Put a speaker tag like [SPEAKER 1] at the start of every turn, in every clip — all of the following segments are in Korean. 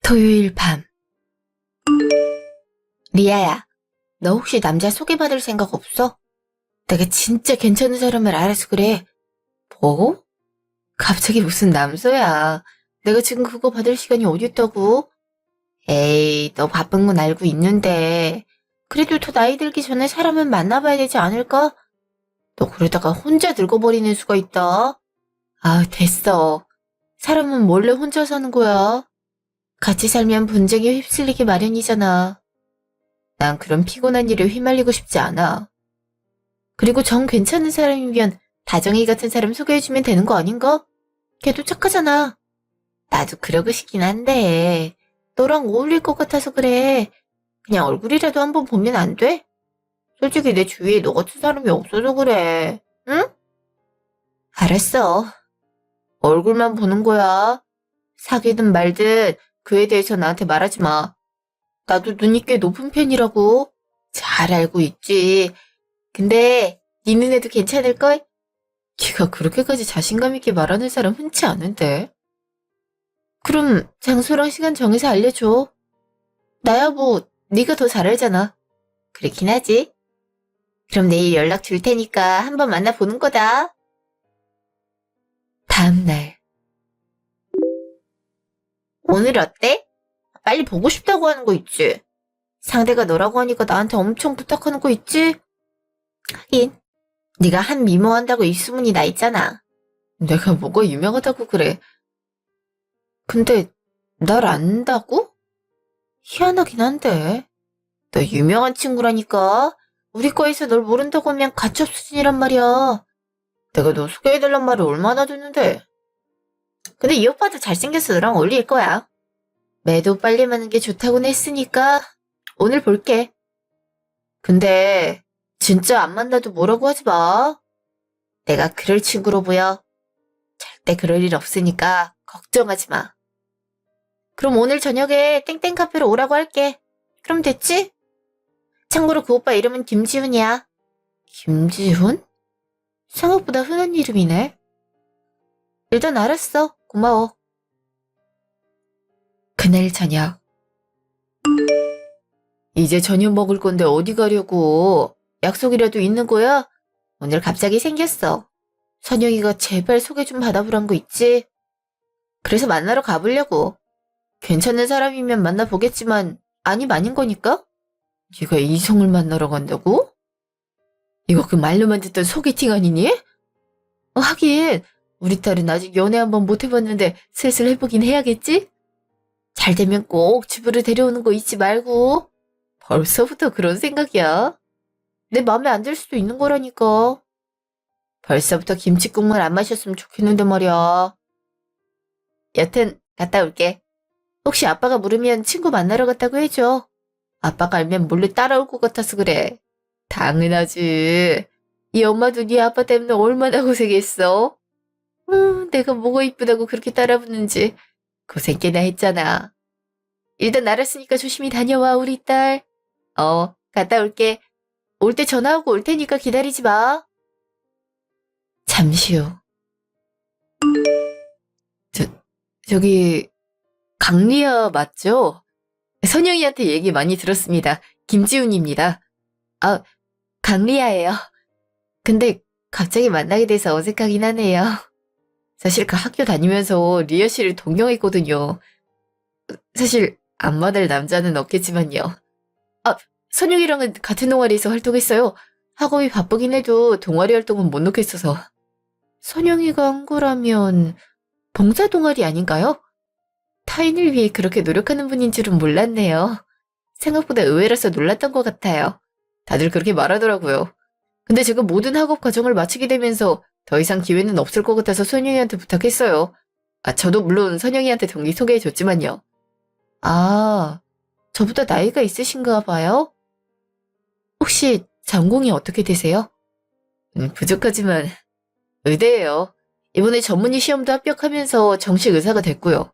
[SPEAKER 1] 토요일 밤. 리아야, 너 혹시 남자 소개받을 생각 없어? 내가 진짜 괜찮은 사람을 알아서 그래. 뭐? 갑자기 무슨 남소야. 내가 지금 그거 받을 시간이 어딨다고? 에이, 너 바쁜 건 알고 있는데. 그래도 더 나이 들기 전에 사람은 만나봐야 되지 않을까? 너 그러다가 혼자 늙어버리는 수가 있다. 아, 됐어. 사람은 몰래 혼자 사는 거야. 같이 살면 분쟁에 휩쓸리기 마련이잖아. 난 그런 피곤한 일에 휘말리고 싶지 않아. 그리고 정 괜찮은 사람이면 다정이 같은 사람 소개해주면 되는 거 아닌가? 걔도 착하잖아. 나도 그러고 싶긴 한데 너랑 어울릴 것 같아서 그래. 그냥 얼굴이라도 한번 보면 안 돼? 솔직히 내 주위에 너 같은 사람이 없어서 그래. 응? 알았어. 얼굴만 보는 거야. 사귀든 말든 그에 대해서 나한테 말하지 마. 나도 눈이 꽤 높은 편이라고. 잘 알고 있지. 근데 네 눈에도 괜찮을걸? 네가 그렇게까지 자신감 있게 말하는 사람 흔치 않은데. 그럼 장소랑 시간 정해서 알려줘. 나야 뭐 네가 더 잘 알잖아. 그렇긴 하지. 그럼 내일 연락 줄 테니까 한번 만나보는 거다. 다음 날. 오늘 어때? 빨리 보고 싶다고 하는 거 있지? 상대가 너라고 하니까 나한테 엄청 부탁하는 거 있지? 하긴 네가 한 미모한다고 입소문이 나 있잖아. 내가 뭐가 유명하다고 그래. 근데 날 안다고? 희한하긴 한데. 너 유명한 친구라니까. 우리 과에서 널 모른다고 하면 가첩 수준이란 말이야. 내가 너 소개해달란 말을 얼마나 듣는데. 근데 이 오빠도 잘생겨서 너랑 어울릴 거야. 매도 빨리 마는 게 좋다고는 했으니까 오늘 볼게. 근데 진짜 안 만나도 뭐라고 하지 마. 내가 그럴 친구로 보여. 절대 그럴 일 없으니까 걱정하지 마. 그럼 오늘 저녁에 땡땡 카페로 오라고 할게. 그럼 됐지? 참고로 그 오빠 이름은 김지훈이야. 김지훈? 생각보다 흔한 이름이네. 일단 알았어. 고마워. 그날 저녁. 이제 저녁 먹을 건데 어디 가려고? 약속이라도 있는 거야? 오늘 갑자기 생겼어. 선영이가 제발 소개 좀 받아보란 거 있지? 그래서 만나러 가보려고. 괜찮은 사람이면 만나보겠지만 아님 아닌 거니까? 네가 이성을 만나러 간다고? 이거 그 말로만 듣던 소개팅 아니니? 하긴 우리 딸은 아직 연애 한번 못 해봤는데 슬슬 해보긴 해야겠지? 잘 되면 꼭 집으로 데려오는 거 잊지 말고. 벌써부터 그런 생각이야. 내 맘에 안 들 수도 있는 거라니까. 벌써부터 김치국물 안 마셨으면 좋겠는데 말이야. 여튼 갔다 올게. 혹시 아빠가 물으면 친구 만나러 갔다고 해줘. 아빠가 알면 몰래 따라올 것 같아서 그래. 당연하지. 이 엄마도 네 아빠 때문에 얼마나 고생했어. 내가 뭐가 이쁘다고 그렇게 따라붙는지 고생 꽤나 했잖아. 일단 알았으니까 조심히 다녀와 우리 딸. 갔다 올게. 올 때 전화하고 올 테니까 기다리지 마. 잠시 후. 저기 강리아 맞죠? 선영이한테 얘기 많이 들었습니다. 김지훈입니다. 아, 강리아예요. 근데 갑자기 만나게 돼서 어색하긴 하네요. 사실 그 학교 다니면서 리아 씨를 동경했거든요. 사실 안 만날 남자는 없겠지만요. 선영이랑은 같은 동아리에서 활동했어요. 학업이 바쁘긴 해도 동아리 활동은 못 놓겠어서. 선영이가 한 거라면 봉사 동아리 아닌가요? 타인을 위해 그렇게 노력하는 분인 줄은 몰랐네요. 생각보다 의외라서 놀랐던 것 같아요. 다들 그렇게 말하더라고요. 근데 제가 모든 학업 과정을 마치게 되면서 더 이상 기회는 없을 것 같아서 선영이한테 부탁했어요. 저도 물론 선영이한테 동기 소개해줬지만요. 저보다 나이가 있으신가 봐요? 혹시 전공이 어떻게 되세요? 부족하지만 의대예요. 이번에 전문의 시험도 합격하면서 정식 의사가 됐고요.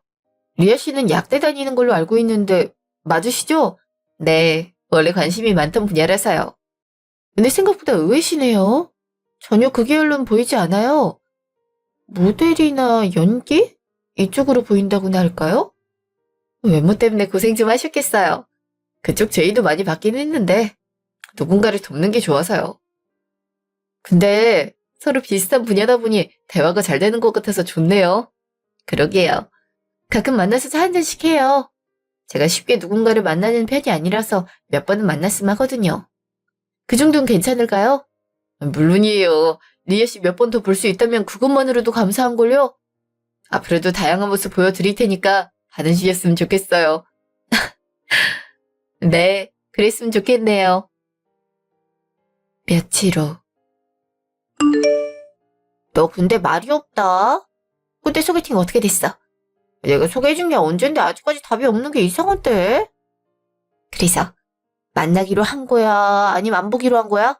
[SPEAKER 1] 리아 씨는 약대 다니는 걸로 알고 있는데 맞으시죠? 네, 원래 관심이 많던 분야라서요. 근데 생각보다 의외시네요. 전혀 그 계열로는 보이지 않아요. 모델이나 연기? 이쪽으로 보인다고나 할까요? 외모 때문에 고생 좀 하셨겠어요. 그쪽 제의도 많이 받긴 했는데 누군가를 돕는 게 좋아서요. 근데 서로 비슷한 분야다 보니 대화가 잘 되는 것 같아서 좋네요. 그러게요. 가끔 만나서 차 한잔씩 해요. 제가 쉽게 누군가를 만나는 편이 아니라서 몇 번은 만났음 하거든요. 그 정도는 괜찮을까요? 물론이에요. 리아 씨 몇 번 더 볼 수 있다면 그것만으로도 감사한걸요? 앞으로도 다양한 모습 보여드릴 테니까 받으셨으면 좋겠어요. 네, 그랬으면 좋겠네요. 며칠 후. 너 근데 말이 없다. 그때 소개팅 어떻게 됐어? 내가 소개해준 게 언젠데 아직까지 답이 없는 게 이상한데? 그래서 만나기로 한 거야? 아니면 안 보기로 한 거야?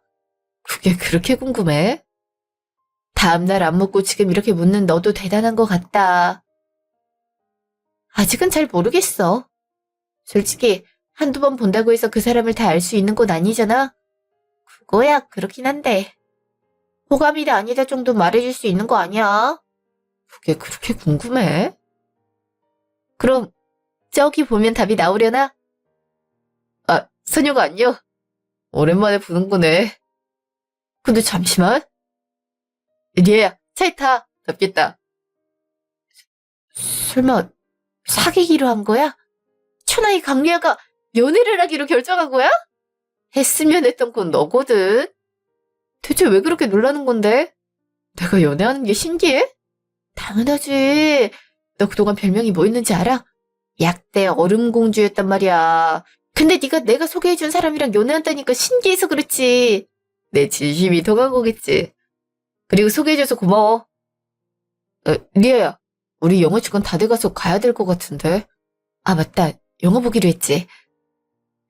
[SPEAKER 1] 그게 그렇게 궁금해? 다음날 안 묻고 지금 이렇게 묻는 너도 대단한 것 같다. 아직은 잘 모르겠어. 솔직히 한두 번 본다고 해서 그 사람을 다 알 수 있는 건 아니잖아? 그거야 그렇긴 한데. 호감이다 아니다 정도 말해줄 수 있는 거 아니야? 그게 그렇게 궁금해? 그럼 저기 보면 답이 나오려나? 아, 선녀가 안녕? 오랜만에 보는 거네. 근데 잠시만. 리아야, 차에 타. 덥겠다. 설마 사귀기로 한 거야? 천하의 강리아가 연애를 하기로 결정한 거야? 했으면 했던 건 너거든. 대체 왜 그렇게 놀라는 건데? 내가 연애하는 게 신기해? 당연하지. 너 그동안 별명이 뭐 있는지 알아? 약대 얼음공주였단 말이야. 근데 네가 내가 소개해준 사람이랑 연애한다니까 신기해서 그렇지. 내 진심이 통한 거겠지. 그리고 소개해줘서 고마워. 리아야, 우리 영어 시간 다 돼가서 가야 될 것 같은데. 아, 맞다. 영화 보기로 했지.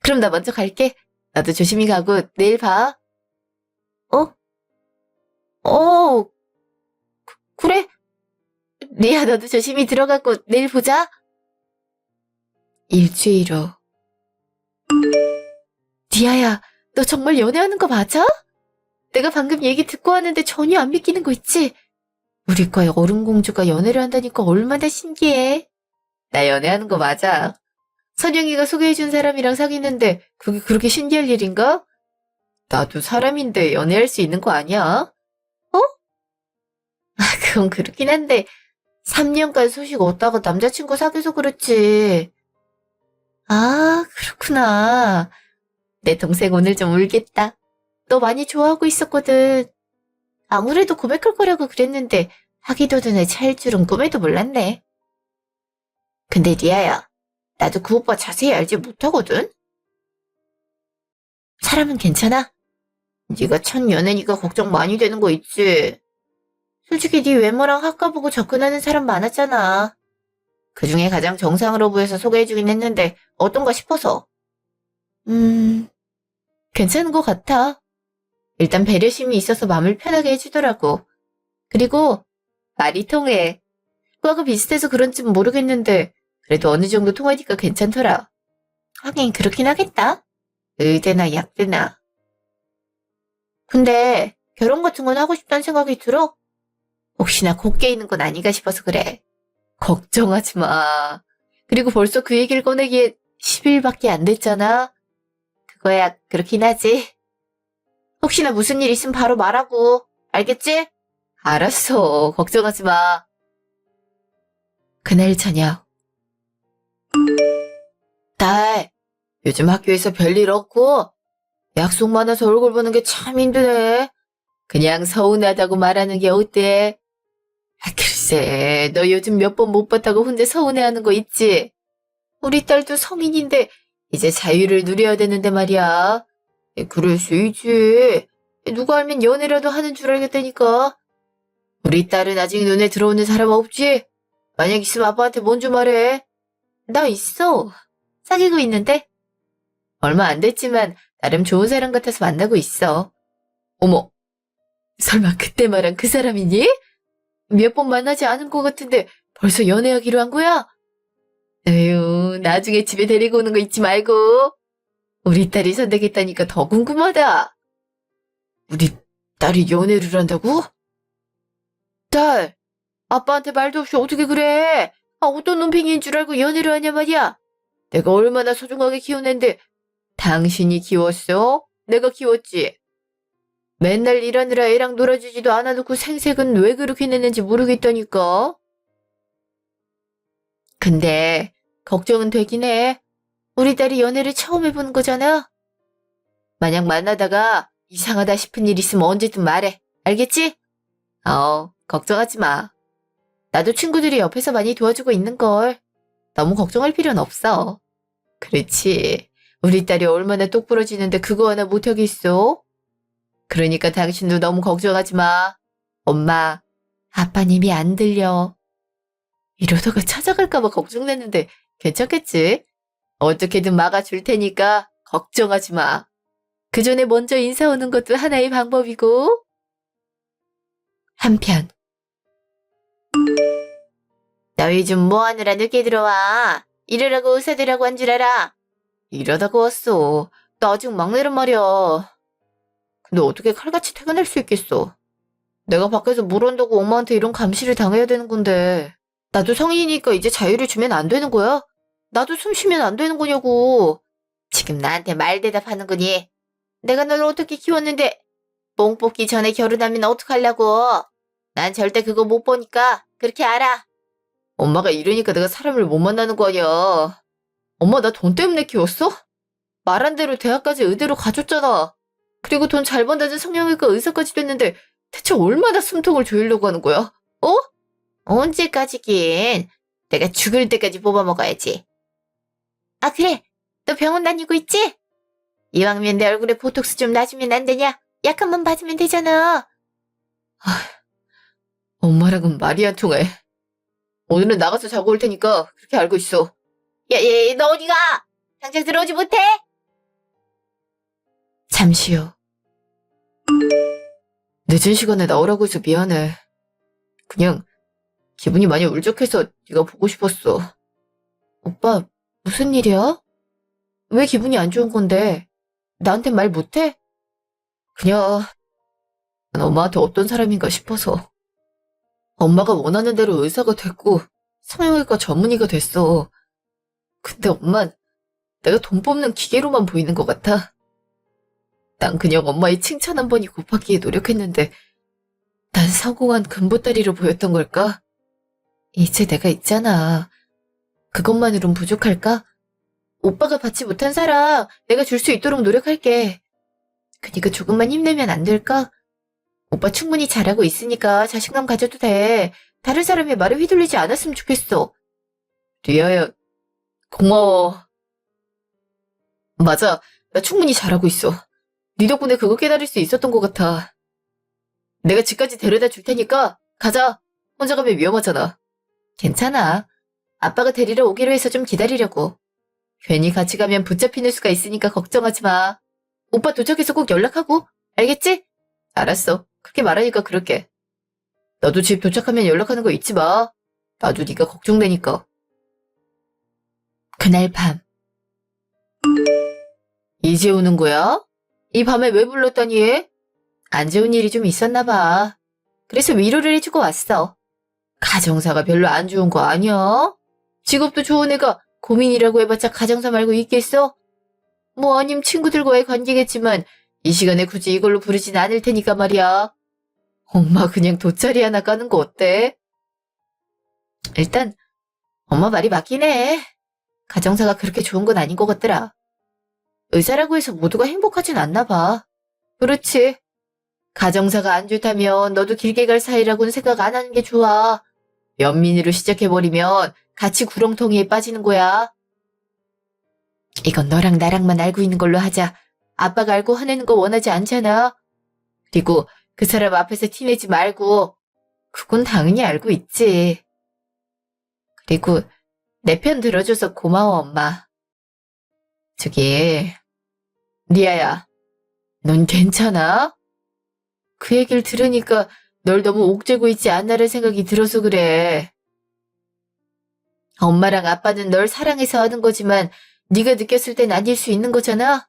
[SPEAKER 1] 그럼 나 먼저 갈게. 나도 조심히 가고 내일 봐. 어? 어, 그래? 리아, 너도 조심히 들어가고 내일 보자. 일주일 후. 리아야, 너 정말 연애하는 거 맞아? 내가 방금 얘기 듣고 왔는데 전혀 안 믿기는 거 있지? 우리과의 얼음공주가 연애를 한다니까 얼마나 신기해. 나 연애하는 거 맞아. 선영이가 소개해준 사람이랑 사귀는데 그게 그렇게 신기할 일인가? 나도 사람인데 연애할 수 있는 거 아니야? 어? 아, 그건 그렇긴 한데 3년간 소식 없다가 남자친구 사귀어서 그렇지. 아, 그렇구나. 내 동생 오늘 좀 울겠다. 너 많이 좋아하고 있었거든. 아무래도 고백할 거라고 그랬는데 하기도 전에 차일 줄은 꿈에도 몰랐네. 근데 리아야, 나도 그 오빠 자세히 알지 못하거든? 사람은 괜찮아? 네가 첫 연애니까 걱정 많이 되는 거 있지? 솔직히 네 외모랑 학과 보고 접근하는 사람 많았잖아. 그중에 가장 정상으로 보여서 소개해주긴 했는데 어떤가 싶어서. 괜찮은 것 같아. 일단 배려심이 있어서 마음을 편하게 해주더라고. 그리고 말이 통해. 과가 비슷해서 그런지는 모르겠는데 그래도 어느 정도 통하니까 괜찮더라. 하긴 그렇긴 하겠다. 의대나 약대나. 근데 결혼 같은 건 하고 싶다는 생각이 들어? 혹시나 곱게 있는 건 아닌가 싶어서 그래. 걱정하지 마. 그리고 벌써 그 얘기를 꺼내기에 10일밖에 안 됐잖아. 그거야 그렇긴 하지. 혹시나 무슨 일 있으면 바로 말하고. 알겠지? 알았어. 걱정하지 마. 그날 저녁. 딸, 요즘 학교에서 별일 없고 약속 많아서 얼굴 보는 게 참 힘드네. 그냥 서운하다고 말하는 게 어때? 아, 글쎄, 너 요즘 몇 번 못 봤다고 혼자 서운해하는 거 있지? 우리 딸도 성인인데 이제 자유를 누려야 되는데 말이야. 그럴 수 있지. 누가 알면 연애라도 하는 줄 알겠다니까. 우리 딸은 아직 눈에 들어오는 사람 없지? 만약 있으면 아빠한테 먼저 말해. 나 있어. 사귀고 있는데? 얼마 안 됐지만 나름 좋은 사람 같아서 만나고 있어. 어머, 설마 그때 말한 그 사람이니? 몇 번 만나지 않은 것 같은데 벌써 연애하기로 한 거야? 에휴, 나중에 집에 데리고 오는 거 잊지 말고. 우리 딸이 선택했다니까 더 궁금하다. 우리 딸이 연애를 한다고? 딸, 아빠한테 말도 없이 어떻게 그래? 아, 어떤 놈팽이인 줄 알고 연애를 하냐 말이야? 내가 얼마나 소중하게 키운 앤데 당신이 키웠어? 내가 키웠지. 맨날 일하느라 애랑 놀아주지도 않아놓고 생색은 왜 그렇게 내는지 모르겠다니까. 근데 걱정은 되긴 해. 우리 딸이 연애를 처음 해보는 거잖아. 만약 만나다가 이상하다 싶은 일 있으면 언제든 말해. 알겠지? 걱정하지 마. 나도 친구들이 옆에서 많이 도와주고 있는걸. 너무 걱정할 필요는 없어. 그렇지. 우리 딸이 얼마나 똑부러지는데 그거 하나 못하겠어? 그러니까 당신도 너무 걱정하지 마. 엄마, 아빠님이 안 들려. 이러다가 찾아갈까봐 걱정됐는데 괜찮겠지? 어떻게든 막아줄 테니까 걱정하지 마. 그 전에 먼저 인사 오는 것도 하나의 방법이고. 한편. 너 요즘 뭐 하느라 늦게 들어와? 이러라고 의사들하고 한 줄 알아? 이러다가 왔어. 나 아직 막내란 말이야. 근데 어떻게 칼같이 퇴근할 수 있겠어? 내가 밖에서 물 온다고 엄마한테 이런 감시를 당해야 되는 건데. 나도 성인이니까 이제 자유를 주면 안 되는 거야? 나도 숨 쉬면 안 되는 거냐고. 지금 나한테 말 대답하는 거니? 내가 널 어떻게 키웠는데 뽕 뽑기 전에 결혼하면 어떡하려고? 난 절대 그거 못 보니까 그렇게 알아. 엄마가 이러니까 내가 사람을 못 만나는 거 아니야. 엄마 나 돈 때문에 키웠어? 말한 대로 대학까지 의대로 가줬잖아. 그리고 돈 잘 번다는 성형외과 의사까지 됐는데 대체 얼마나 숨통을 조이려고 하는 거야? 어? 언제까지긴. 내가 죽을 때까지 뽑아먹어야지. 아 그래. 너 병원 다니고 있지? 이왕이면 내 얼굴에 보톡스 좀 놔주면 안 되냐? 약 한 번 받으면 되잖아. 엄마랑은 말이 안 통해. 오늘은 나가서 자고 올 테니까 그렇게 알고 있어. 야, 너 어디 가? 당장 들어오지 못해? 잠시 후. 늦은 시간에 나오라고 해서 미안해. 그냥 기분이 많이 울적해서 네가 보고 싶었어. 오빠, 무슨 일이야? 왜 기분이 안 좋은 건데? 나한테 말 못해? 그냥 난 엄마한테 어떤 사람인가 싶어서. 엄마가 원하는 대로 의사가 됐고 성형외과 전문의가 됐어. 근데 엄만 내가 돈 뽑는 기계로만 보이는 것 같아. 난 그냥 엄마의 칭찬 한 번이 곱하기에 노력했는데 난 성공한 금보따리로 보였던 걸까? 이제 내가 있잖아. 그것만으론 부족할까? 오빠가 받지 못한 사랑 내가 줄 수 있도록 노력할게. 그니까 조금만 힘내면 안 될까? 오빠 충분히 잘하고 있으니까 자신감 가져도 돼. 다른 사람의 말에 휘둘리지 않았으면 좋겠어. 리아야, 고마워. 맞아, 나 충분히 잘하고 있어. 네 덕분에 그거 깨달을 수 있었던 것 같아. 내가 집까지 데려다 줄 테니까 가자. 혼자 가면 위험하잖아. 괜찮아. 아빠가 데리러 오기로 해서 좀 기다리려고. 괜히 같이 가면 붙잡히는 수가 있으니까 걱정하지 마. 오빠 도착해서 꼭 연락하고. 알겠지? 알았어. 그렇게 말하니까 그럴게. 너도 집 도착하면 연락하는 거 잊지 마. 나도 네가 걱정되니까. 그날 밤. 이제 오는 거야? 이 밤에 왜 불렀다니 해? 안 좋은 일이 좀 있었나 봐. 그래서 위로를 해주고 왔어. 가정사가 별로 안 좋은 거 아니야? 직업도 좋은 애가 고민이라고 해봤자 가정사 말고 있겠어? 뭐 아님 친구들과의 관계겠지만 이 시간에 굳이 이걸로 부르진 않을 테니까 말이야. 엄마 그냥 돗자리 하나 까는 거 어때? 일단 엄마 말이 맞긴 해. 가정사가 그렇게 좋은 건 아닌 것 같더라. 의사라고 해서 모두가 행복하진 않나 봐. 그렇지. 가정사가 안 좋다면 너도 길게 갈 사이라고는 생각 안 하는 게 좋아. 연민으로 시작해버리면 같이 구렁텅이에 빠지는 거야. 이건 너랑 나랑만 알고 있는 걸로 하자. 아빠가 알고 화내는 거 원하지 않잖아. 그리고 그 사람 앞에서 티내지 말고. 그건 당연히 알고 있지. 그리고 내 편 들어줘서 고마워, 엄마. 저기, 리아야, 넌 괜찮아? 그 얘기를 들으니까 널 너무 옥죄고 있지 않나라는 생각이 들어서 그래. 엄마랑 아빠는 널 사랑해서 하는 거지만 네가 느꼈을 땐 아닐 수 있는 거잖아?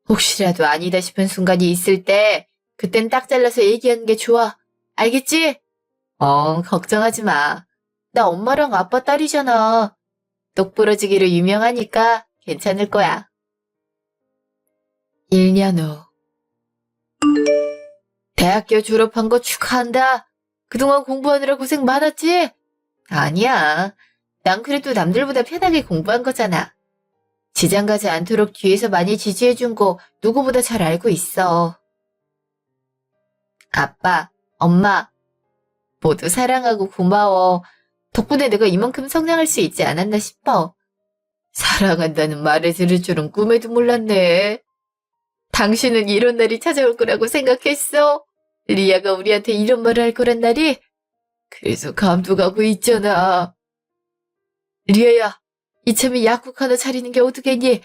[SPEAKER 1] 혹시라도 아니다 싶은 순간이 있을 때 그땐 딱 잘라서 얘기하는 게 좋아. 알겠지? 걱정하지 마. 나 엄마랑 아빠 딸이잖아. 똑부러지기로 유명하니까 괜찮을 거야. 1년 후. 대학교 졸업한 거 축하한다. 그동안 공부하느라 고생 많았지? 아니야. 난 그래도 남들보다 편하게 공부한 거잖아. 지장 가지 않도록 뒤에서 많이 지지해준 거 누구보다 잘 알고 있어. 아빠, 엄마, 모두 사랑하고 고마워. 덕분에 내가 이만큼 성장할 수 있지 않았나 싶어. 사랑한다는 말을 들을 줄은 꿈에도 몰랐네. 당신은 이런 날이 찾아올 거라고 생각했어? 리아가 우리한테 이런 말을 할 거란 날이? 그래서 감독하고 있잖아. 리아야, 이참에 약국 하나 차리는 게 어떻겠니?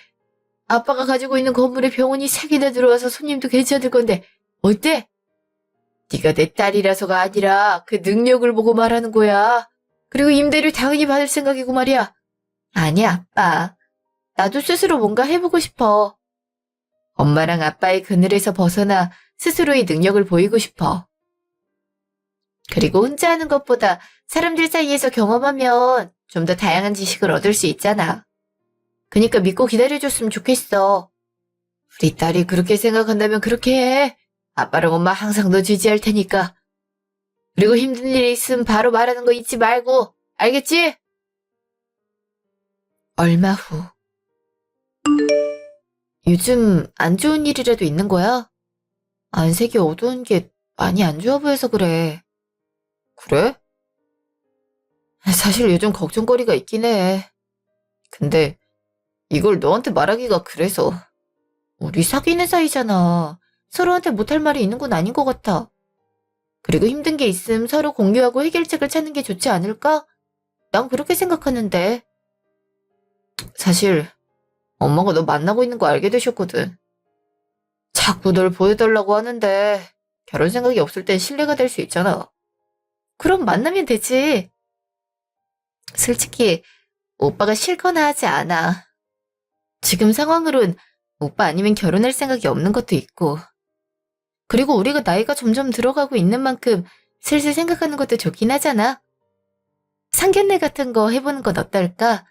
[SPEAKER 1] 아빠가 가지고 있는 건물에 병원이 3개나 들어와서 손님도 괜찮을 건데 어때? 네가 내 딸이라서가 아니라 그 능력을 보고 말하는 거야. 그리고 임대료 당연히 받을 생각이고 말이야. 아니야, 아빠. 나도 스스로 뭔가 해보고 싶어. 엄마랑 아빠의 그늘에서 벗어나 스스로의 능력을 보이고 싶어. 그리고 혼자 하는 것보다 사람들 사이에서 경험하면 좀 더 다양한 지식을 얻을 수 있잖아. 그니까 믿고 기다려줬으면 좋겠어. 우리 딸이 그렇게 생각한다면 그렇게 해. 아빠랑 엄마 항상 너 지지할 테니까. 그리고 힘든 일이 있으면 바로 말하는 거 잊지 말고. 알겠지? 얼마 후. 요즘 안 좋은 일이라도 있는 거야? 안색이 어두운 게 많이 안 좋아 보여서 그래. 그래? 사실 요즘 걱정거리가 있긴 해. 근데 이걸 너한테 말하기가 그래서. 우리 사귀는 사이잖아. 서로한테 못할 말이 있는 건 아닌 것 같아. 그리고 힘든 게 있음 서로 공유하고 해결책을 찾는 게 좋지 않을까? 난 그렇게 생각하는데. 사실 엄마가 너 만나고 있는 거 알게 되셨거든. 자꾸 널 보여달라고 하는데 결혼 생각이 없을 땐 신뢰가 될 수 있잖아. 그럼 만나면 되지. 솔직히 오빠가 싫거나 하지 않아. 지금 상황으론 오빠 아니면 결혼할 생각이 없는 것도 있고. 그리고 우리가 나이가 점점 들어가고 있는 만큼 슬슬 생각하는 것도 좋긴 하잖아. 상견례 같은 거 해보는 건 어떨까?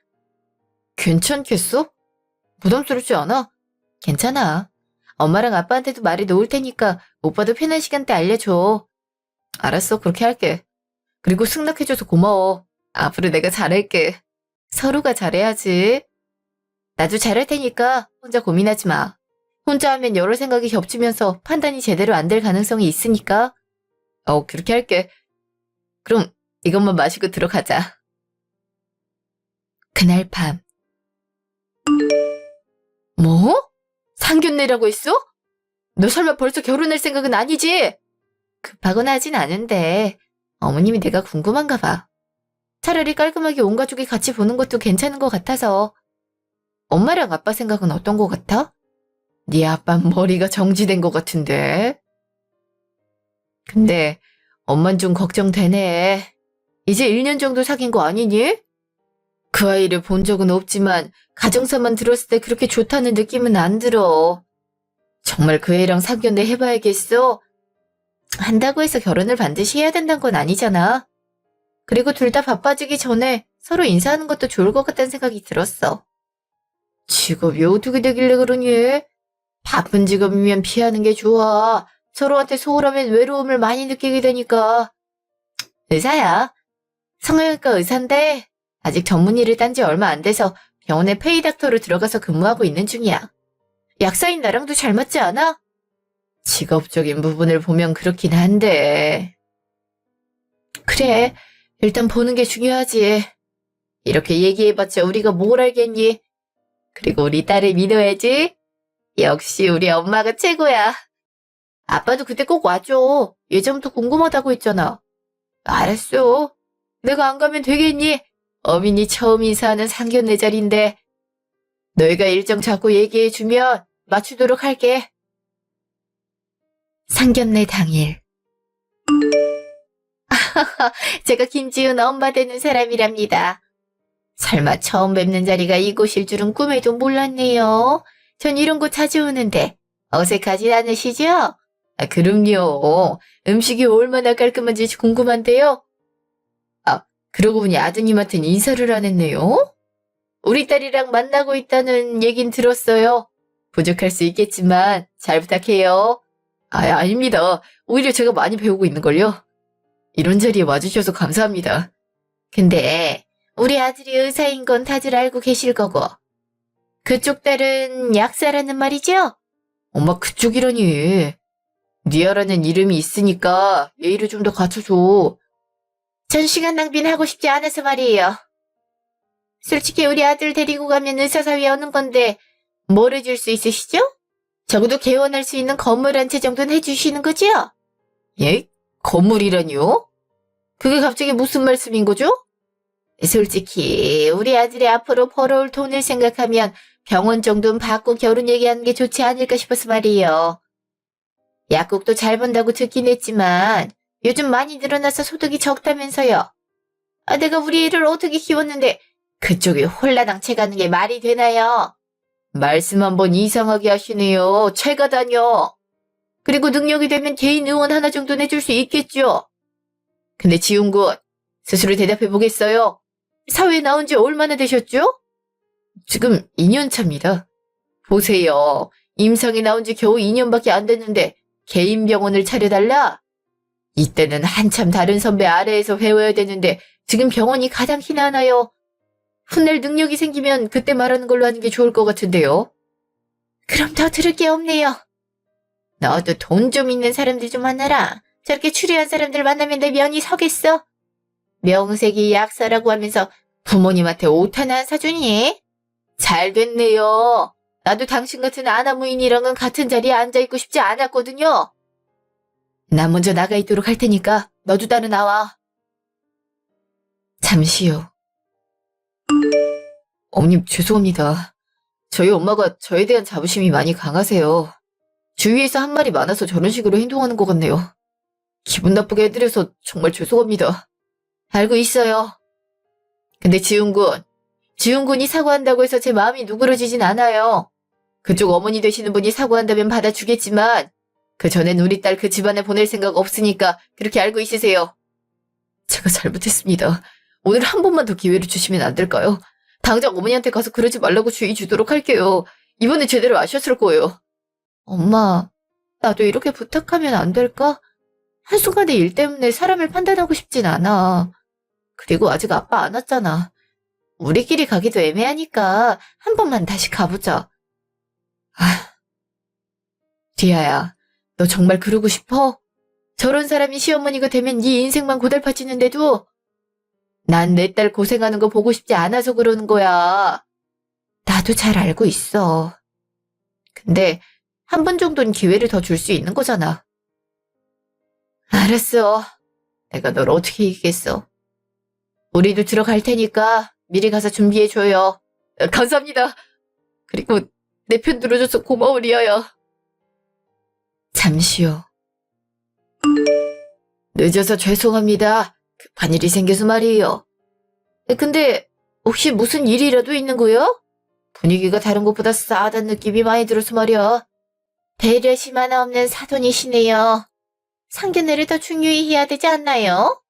[SPEAKER 1] 괜찮겠어? 부담스럽지 않아? 괜찮아. 엄마랑 아빠한테도 말해 놓을 테니까 오빠도 편한 시간대 알려줘. 알았어, 그렇게 할게. 그리고 승낙해줘서 고마워. 앞으로 내가 잘할게. 서로가 잘해야지. 나도 잘할 테니까 혼자 고민하지 마. 혼자 하면 여러 생각이 겹치면서 판단이 제대로 안 될 가능성이 있으니까. 그렇게 할게. 그럼 이것만 마시고 들어가자. 그날 밤. 뭐? 상견례라고 했어? 너 설마 벌써 결혼할 생각은 아니지? 급하거나 하진 않은데 어머님이 내가 궁금한가 봐. 차라리 깔끔하게 온 가족이 같이 보는 것도 괜찮은 것 같아서. 엄마랑 아빠 생각은 어떤 것 같아? 네 아빠는 머리가 정지된 것 같은데. 근데 엄만 좀 걱정되네. 이제 1년 정도 사귄 거 아니니? 그 아이를 본 적은 없지만 가정사만 들었을 때 그렇게 좋다는 느낌은 안 들어. 정말 그 애랑 상견례 해봐야겠어? 한다고 해서 결혼을 반드시 해야 된다는 건 아니잖아. 그리고 둘 다 바빠지기 전에 서로 인사하는 것도 좋을 것 같다는 생각이 들었어. 직업이 어떻게 되길래 그러니? 바쁜 직업이면 피하는 게 좋아. 서로한테 소홀하면 외로움을 많이 느끼게 되니까. 의사야. 성형외과 의사인데 아직 전문의를 딴 지 얼마 안 돼서 병원에 페이닥터로 들어가서 근무하고 있는 중이야. 약사인 나랑도 잘 맞지 않아? 직업적인 부분을 보면 그렇긴 한데. 그래, 일단 보는 게 중요하지. 이렇게 얘기해봤자 우리가 뭘 알겠니? 그리고 우리 딸을 믿어야지. 역시 우리 엄마가 최고야. 아빠도 그때 꼭 와줘. 예전부터 궁금하다고 했잖아. 알았어. 내가 안 가면 되겠니? 어민이 처음 인사하는 상견례 자리인데. 너희가 일정 잡고 얘기해주면 맞추도록 할게. 상견례 당일. 제가 김지훈 엄마 되는 사람이랍니다. 설마 처음 뵙는 자리가 이곳일 줄은 꿈에도 몰랐네요. 전 이런 곳 자주 오는데 어색하진 않으시죠? 그럼요. 음식이 얼마나 깔끔한지 궁금한데요. 그러고 보니 아드님한테는 인사를 안 했네요. 우리 딸이랑 만나고 있다는 얘긴 들었어요. 부족할 수 있겠지만 잘 부탁해요. 아닙니다. 오히려 제가 많이 배우고 있는걸요. 이런 자리에 와주셔서 감사합니다. 근데 우리 아들이 의사인 건 다들 알고 계실 거고 그쪽 딸은 약사라는 말이죠? 엄마 그쪽이라니. 니아라는 이름이 있으니까 예의를 좀 더 갖춰줘. 전 시간 낭비는 하고 싶지 않아서 말이에요. 솔직히 우리 아들 데리고 가면 의사사위 여는 건데 뭘 해줄 수 있으시죠? 적어도 개원할 수 있는 건물 한 채 정도는 해주시는 거죠? 예? 건물이라니요? 그게 갑자기 무슨 말씀인 거죠? 솔직히 우리 아들이 앞으로 벌어올 돈을 생각하면 병원 정도는 받고 결혼 얘기하는 게 좋지 않을까 싶어서 말이에요. 약국도 잘 번다고 듣긴 했지만 요즘 많이 늘어나서 소득이 적다면서요. 내가 우리 애를 어떻게 키웠는데 그쪽이 홀라당 채가는 게 말이 되나요? 말씀 한번 이상하게 하시네요. 채가다뇨. 그리고 능력이 되면 개인 의원 하나 정도는 해줄 수 있겠죠. 근데 지훈군, 스스로 대답해 보겠어요? 사회에 나온 지 얼마나 되셨죠? 지금 2년 차입니다. 보세요. 임상에 나온 지 겨우 2년밖에 안 됐는데 개인 병원을 차려달라? 이때는 한참 다른 선배 아래에서 배워야 되는데 지금 병원이 가장 희나나요? 훗날 능력이 생기면 그때 말하는 걸로 하는 게 좋을 것 같은데요. 그럼 더 들을 게 없네요. 너도 돈 좀 있는 사람들 좀 만나라. 저렇게 추리한 사람들 만나면 내 면이 서겠어? 명색이 약사라고 하면서 부모님한테 옷 하나 사주니? 잘 됐네요. 나도 당신 같은 아나무인이랑은 같은 자리에 앉아있고 싶지 않았거든요. 나 먼저 나가 있도록 할 테니까 너도 따로 나와. 잠시요. 어머님 죄송합니다. 저희 엄마가 저에 대한 자부심이 많이 강하세요. 주위에서 한 말이 많아서 저런 식으로 행동하는 것 같네요. 기분 나쁘게 해드려서 정말 죄송합니다. 알고 있어요. 근데 지훈군이 사과한다고 해서 제 마음이 누그러지진 않아요. 그쪽 어머니 되시는 분이 사과한다면 받아주겠지만 그 전엔 우리 딸 그 집안에 보낼 생각 없으니까 그렇게 알고 있으세요. 제가 잘못했습니다. 오늘 한 번만 더 기회를 주시면 안 될까요? 당장 어머니한테 가서 그러지 말라고 주의 주도록 할게요. 이번에 제대로 아셨을 거예요. 엄마, 나도 이렇게 부탁하면 안 될까? 한순간에 일 때문에 사람을 판단하고 싶진 않아. 그리고 아직 아빠 안 왔잖아. 우리끼리 가기도 애매하니까 한 번만 다시 가보자. 디아야, 너 정말 그러고 싶어? 저런 사람이 시어머니가 되면 네 인생만 고달파지는데도 난 내 딸 고생하는 거 보고 싶지 않아서 그러는 거야. 나도 잘 알고 있어. 근데 한 번 정도는 기회를 더 줄 수 있는 거잖아. 알았어. 내가 널 어떻게 이기겠어. 우리도 들어갈 테니까 미리 가서 준비해줘요. 감사합니다. 그리고 내 편 들어줘서 고마워, 리아야. 잠시요. 늦어서 죄송합니다. 급한 일이 생겨서 말이에요. 근데 혹시 무슨 일이라도 있는 거요? 분위기가 다른 곳보다 싸하다는 느낌이 많이 들어서 말이야. 배려심 하나 없는 사돈이시네요. 상견례를 더 중요히 해야 되지 않나요?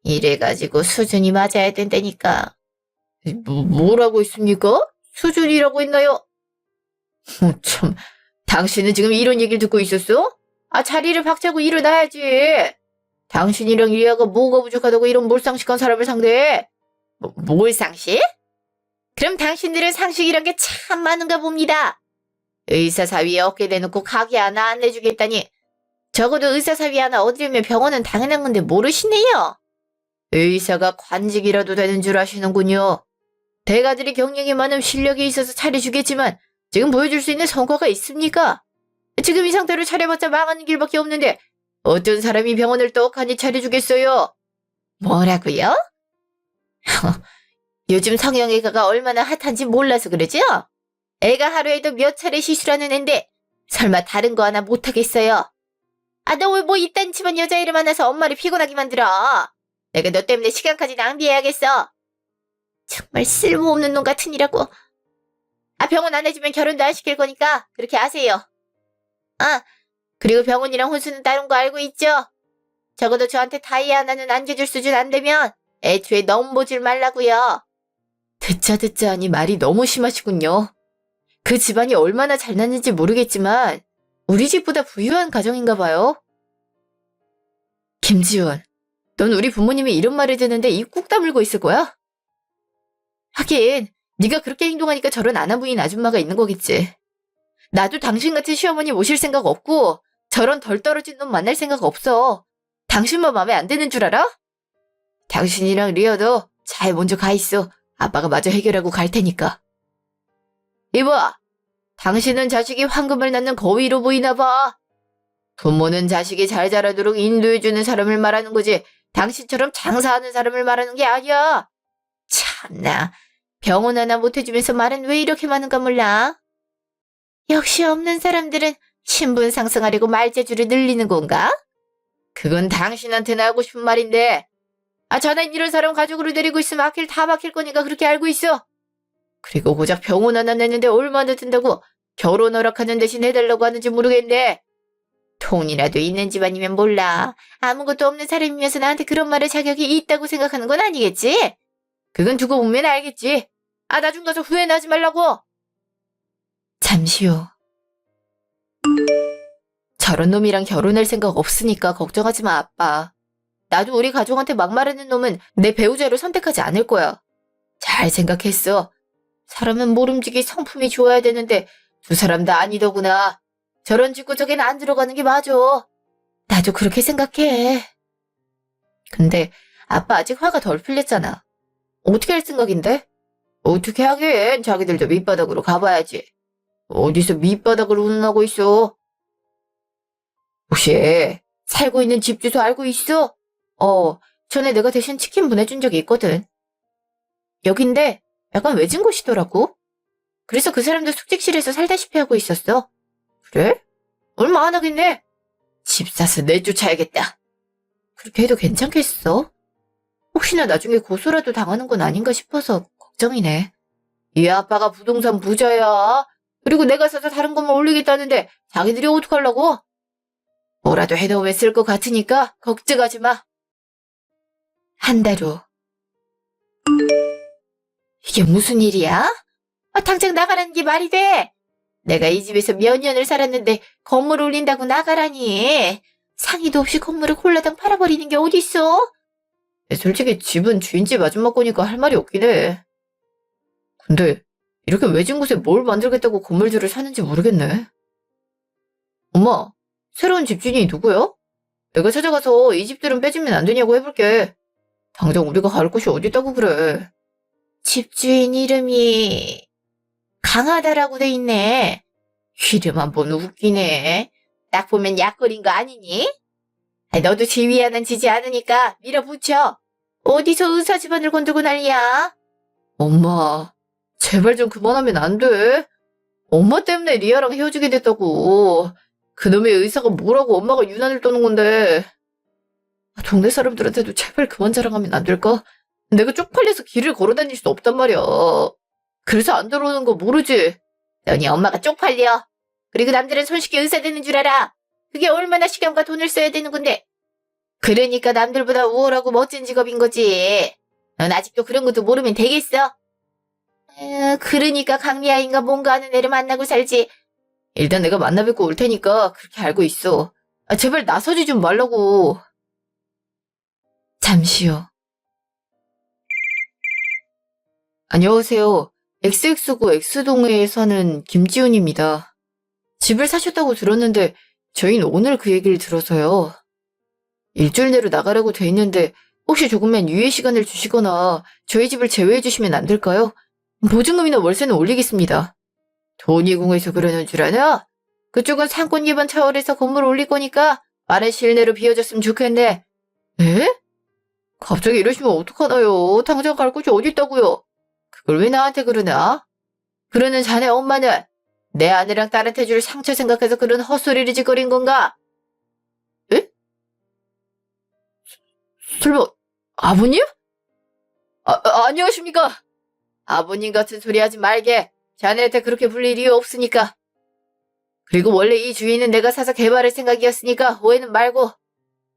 [SPEAKER 1] 이래가지고 수준이 맞아야 된다니까. 뭐라고 했습니까? 수준이라고 했나요? 참, 당신은 지금 이런 얘기를 듣고 있었어? 자리를 박차고 일어나야지. 당신이랑 리아가 뭐가 부족하다고 이런 몰상식한 사람을 상대해? 몰상식? 그럼 당신들은 상식이란 게 참 많은가 봅니다. 의사 사위에 어깨 대놓고 가게 하나 안 내주겠다니. 적어도 의사 사위 하나 얻으려면 병원은 당연한 건데 모르시네요. 의사가 관직이라도 되는 줄 아시는군요. 대가들이 경력이 많음 실력이 있어서 차려주겠지만 지금 보여줄 수 있는 성과가 있습니까? 지금 이 상태로 차려봤자 망하는 길밖에 없는데 어떤 사람이 병원을 떡하니 차려주겠어요? 뭐라고요? 요즘 성형외과가 얼마나 핫한지 몰라서 그러죠? 애가 하루에도 몇 차례 시술하는 앤데 설마 다른 거 하나 못하겠어요? 너 왜 뭐 이딴 집안 여자애를 만나서 엄마를 피곤하게 만들어? 내가 너 때문에 시간까지 낭비해야겠어. 정말 쓸모없는 놈 같으니라고. 병원 안 해주면 결혼도 안 시킬 거니까 그렇게 아세요. 그리고 병원이랑 혼수는 다른 거 알고 있죠? 적어도 저한테 다이 하나는 안겨줄 수준 안 되면 애초에 넘보질 말라고요. 듣자 하니 말이 너무 심하시군요. 그 집안이 얼마나 잘났는지 모르겠지만 우리 집보다 부유한 가정인가 봐요. 김지훈, 넌 우리 부모님이 이런 말을 듣는데 입 꾹 다물고 있을 거야? 하긴 네가 그렇게 행동하니까 저런 아나 부인 아줌마가 있는 거겠지. 나도 당신 같은 시어머니 모실 생각 없고 저런 덜 떨어진 놈 만날 생각 없어. 당신만 마음에 안 드는 줄 알아? 당신이랑 리어도 잘 먼저 가 있어. 아빠가 마저 해결하고 갈 테니까. 이봐, 당신은 자식이 황금을 낳는 거위로 보이나 봐. 부모는 자식이 잘 자라도록 인도해주는 사람을 말하는 거지 당신처럼 장사하는 사람을 말하는 게 아니야. 참나, 병원 하나 못 해주면서 말은 왜 이렇게 많은가 몰라. 역시 없는 사람들은 신분 상승하려고 말재주를 늘리는 건가? 그건 당신한테나 하고 싶은 말인데. 자넨 이런 사람 가족으로 데리고 있으면 막힐 다 막힐 거니까 그렇게 알고 있어. 그리고 고작 병원 하나 냈는데 얼마나 든다고 결혼 허락하는 대신 해달라고 하는지 모르겠네. 돈이라도 있는 집안이면 몰라. 아무것도 없는 사람이면서 나한테 그런 말할 자격이 있다고 생각하는 건 아니겠지? 그건 두고 보면 알겠지. 나중 가서 후회는 하지 말라고. 잠시요. 저런 놈이랑 결혼할 생각 없으니까 걱정하지 마, 아빠. 나도 우리 가족한테 막말하는 놈은 내 배우자로 선택하지 않을 거야. 잘 생각했어. 사람은 모름지기 성품이 좋아야 되는데 두 사람 다 아니더구나. 저런 집구석엔 안 들어가는 게 맞아. 나도 그렇게 생각해. 근데 아빠 아직 화가 덜 풀렸잖아. 어떻게 할 생각인데? 어떻게 하긴 자기들도 밑바닥으로 가봐야지. 어디서 밑바닥을 운운하고 있어? 혹시 살고 있는 집 주소 알고 있어? 전에 내가 대신 치킨 보내준 적이 있거든. 여긴데 약간 외진 곳이더라고. 그래서 그 사람도 숙직실에서 살다시피 하고 있었어. 그래? 얼마 안 하겠네. 집 사서 내쫓아야겠다. 그렇게 해도 괜찮겠어? 혹시나 나중에 고소라도 당하는 건 아닌가 싶어서 걱정이네. 이 아빠가 부동산 부자야. 그리고 내가 사서 다른 것만 올리겠다는데 자기들이 어떡하려고? 뭐라도 해놓으면 쓸 것 같으니까 걱정하지 마. 한 달 후. 이게 무슨 일이야? 당장 나가라는 게 말이 돼? 내가 이 집에서 몇 년을 살았는데 건물 올린다고 나가라니. 상의도 없이 건물을 홀라당 팔아버리는 게 어딨어? 솔직히 집은 주인집 아줌마 거니까 할 말이 없긴 해. 근데 이렇게 외진 곳에 뭘 만들겠다고 건물들을 사는지 모르겠네. 엄마, 새로운 집주인이 누구야? 내가 찾아가서 이 집들은 빼주면 안 되냐고 해볼게. 당장 우리가 갈 곳이 어딨다고 그래. 집주인 이름이 강하다라고 돼 있네. 이름 한번 웃기네. 딱 보면 약거리인 거 아니니? 너도 지휘하는 지지 않으니까 밀어붙여. 어디서 의사 집안을 건들고 난리야? 엄마, 제발 좀 그만하면 안 돼. 엄마 때문에 리아랑 헤어지게 됐다고. 그놈의 의사가 뭐라고 엄마가 유난을 떠는 건데. 동네 사람들한테도 제발 그만 자랑하면 안 될까? 내가 쪽팔려서 길을 걸어다닐 수 없단 말이야. 그래서 안 들어오는 거 모르지? 너네 엄마가 쪽팔려. 그리고 남들은 손쉽게 의사 되는 줄 알아. 그게 얼마나 시간과 돈을 써야 되는 건데. 그러니까 남들보다 우월하고 멋진 직업인 거지. 넌 아직도 그런 것도 모르면 되겠어? 그러니까 강미아인가 뭔가 하는 애를 만나고 살지. 일단 내가 만나 뵙고 올 테니까 그렇게 알고 있어. 제발 나서지 좀 말라고. 잠시요. 안녕하세요. XX구 X동에 사는 김지훈입니다. 집을 사셨다고 들었는데 저희는 오늘 그 얘기를 들어서요. 일주일 내로 나가라고 돼 있는데 혹시 조금만 유예 시간을 주시거나 저희 집을 제외해 주시면 안 될까요? 보증금이나 월세는 올리겠습니다. 돈이 궁해서 그러는 줄 아나? 그쪽은 상권 기반 차원에서 건물 올릴 거니까 빠른 시일 내로 비워줬으면 좋겠네. 에? 갑자기 이러시면 어떡하나요? 당장 갈 곳이 어디 있다고요? 그걸 왜 나한테 그러나? 그러는 자네 엄마는 내 아내랑 딸한테 줄 상처 생각해서 그런 헛소리를 짓거린 건가? 에? 설마 아버님? 안녕하십니까? 아버님 같은 소리 하지 말게. 자네한테 그렇게 불릴 이유 없으니까. 그리고 원래 이 주인은 내가 사서 개발할 생각이었으니까 오해는 말고.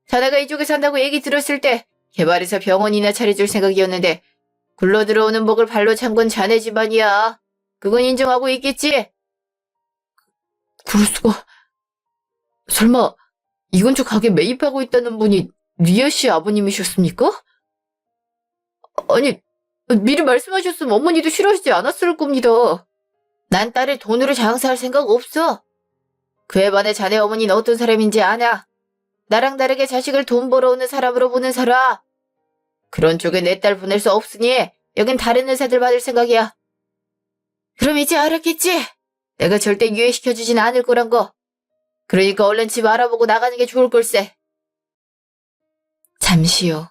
[SPEAKER 1] 자네가 이쪽에 산다고 얘기 들었을 때 개발해서 병원이나 차려줄 생각이었는데 굴러 들어오는 복을 발로 찬 건 자네 집안이야. 그건 인정하고 있겠지? 그럴 수가. 설마 이 근처 가게 매입하고 있다는 분이 리아 씨 아버님이셨습니까? 아니, 미리 말씀하셨으면 어머니도 싫어하시지 않았을 겁니다. 난 딸을 돈으로 장사할 생각 없어. 그에 반해 자네 어머니는 어떤 사람인지 아냐? 나랑 다르게 자식을 돈 벌어오는 사람으로 보는 사람. 그런 쪽에 내 딸 보낼 수 없으니 여긴 다른 의사들 받을 생각이야. 그럼 이제 알았겠지? 내가 절대 유예시켜주진 않을 거란 거. 그러니까 얼른 집 알아보고 나가는 게 좋을 걸세. 잠시요.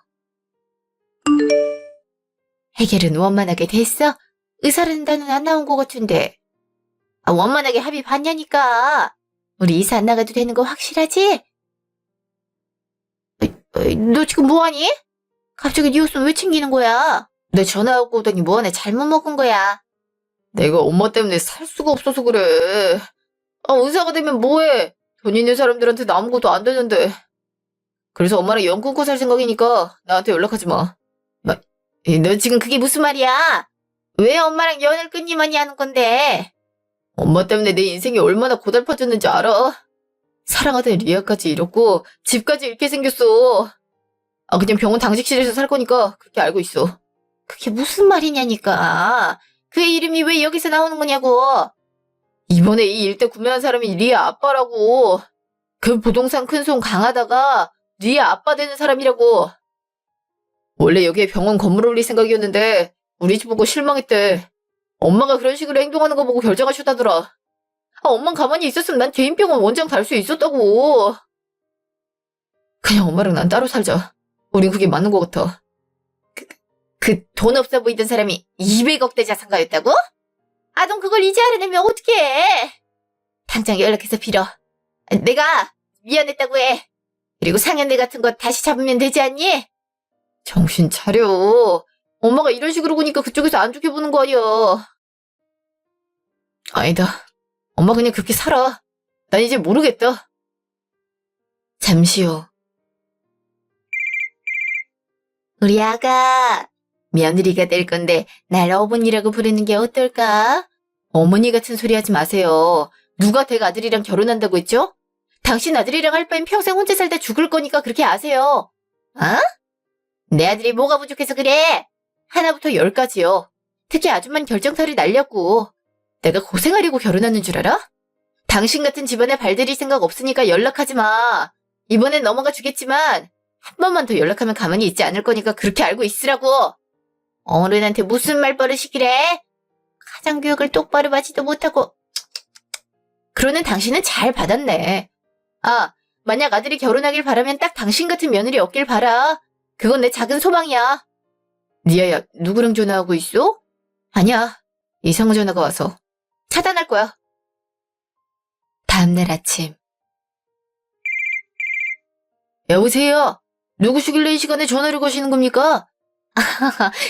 [SPEAKER 1] 해결은 원만하게 됐어? 의사라는 안 나온 것 같은데. 원만하게 합의 봤냐니까. 우리 이사 안 나가도 되는 거 확실하지? 너 지금 뭐하니? 갑자기 네 옷은 왜 챙기는 거야? 내 전화하고 오더니 뭐하네 잘못 먹은 거야. 내가 엄마 때문에 살 수가 없어서 그래. 의사가 되면 뭐해? 돈 있는 사람들한테는 아무것도 안 되는데. 그래서 엄마랑 연 끊고 살 생각이니까 나한테 연락하지 마. 너 지금 그게 무슨 말이야? 왜 엄마랑 연을 끊기만이 하는 건데? 엄마 때문에 내 인생이 얼마나 고달파졌는지 알아? 사랑하던 리아까지 잃었고 집까지 잃게 생겼어. 그냥 병원 당직실에서 살 거니까 그렇게 알고 있어. 그게 무슨 말이냐니까. 그의 이름이 왜 여기서 나오는 거냐고. 이번에 이 일대 구매한 사람이 리아 아빠라고. 그 부동산 큰 손 강하다가 리아 아빠 되는 사람이라고. 원래 여기에 병원 건물 올릴 생각이었는데 우리 집 보고 실망했대. 엄마가 그런 식으로 행동하는 거 보고 결정하셨다더라. 엄만 가만히 있었으면 난 개인 병원 원장 달 수 있었다고. 그냥 엄마랑 난 따로 살자. 우린 그게 맞는 것 같아. 그 돈 없어 보이던 사람이 200억대 자산가였다고? 넌 그걸 이제 알아내면 어떡해. 당장 연락해서 빌어. 내가 미안했다고 해. 그리고 상현대 같은 거 다시 잡으면 되지 않니? 정신 차려. 엄마가 이런 식으로 보니까 그쪽에서 안 좋게 보는 거 아니야. 아니다. 엄마 그냥 그렇게 살아. 난 이제 모르겠다. 잠시요. 우리 아가 며느리가 될 건데 날 어머니라고 부르는 게 어떨까? 어머니 같은 소리 하지 마세요. 누가 댁 아들이랑 결혼한다고 했죠? 당신 아들이랑 할 바엔 평생 혼자 살다 죽을 거니까 그렇게 아세요. 내 아들이 뭐가 부족해서 그래? 하나부터 10까지요. 특히 아줌만 결정타를 날렸고. 내가 고생하려고 결혼하는 줄 알아? 당신 같은 집안에 발들일 생각 없으니까 연락하지 마. 이번엔 넘어가 주겠지만 한 번만 더 연락하면 가만히 있지 않을 거니까 그렇게 알고 있으라고. 어른한테 무슨 말버릇이기래? 가정교육을 똑바로 받지도 못하고. 그러는 당신은 잘 받았네. 만약 아들이 결혼하길 바라면 딱 당신 같은 며느리 얻길 바라. 그건 내 작은 소망이야. 리아야, 누구랑 전화하고 있어? 아니야. 이상 전화가 와서. 차단할 거야. 다음날 아침. 여보세요? 누구시길래 이 시간에 전화를 거시는 겁니까?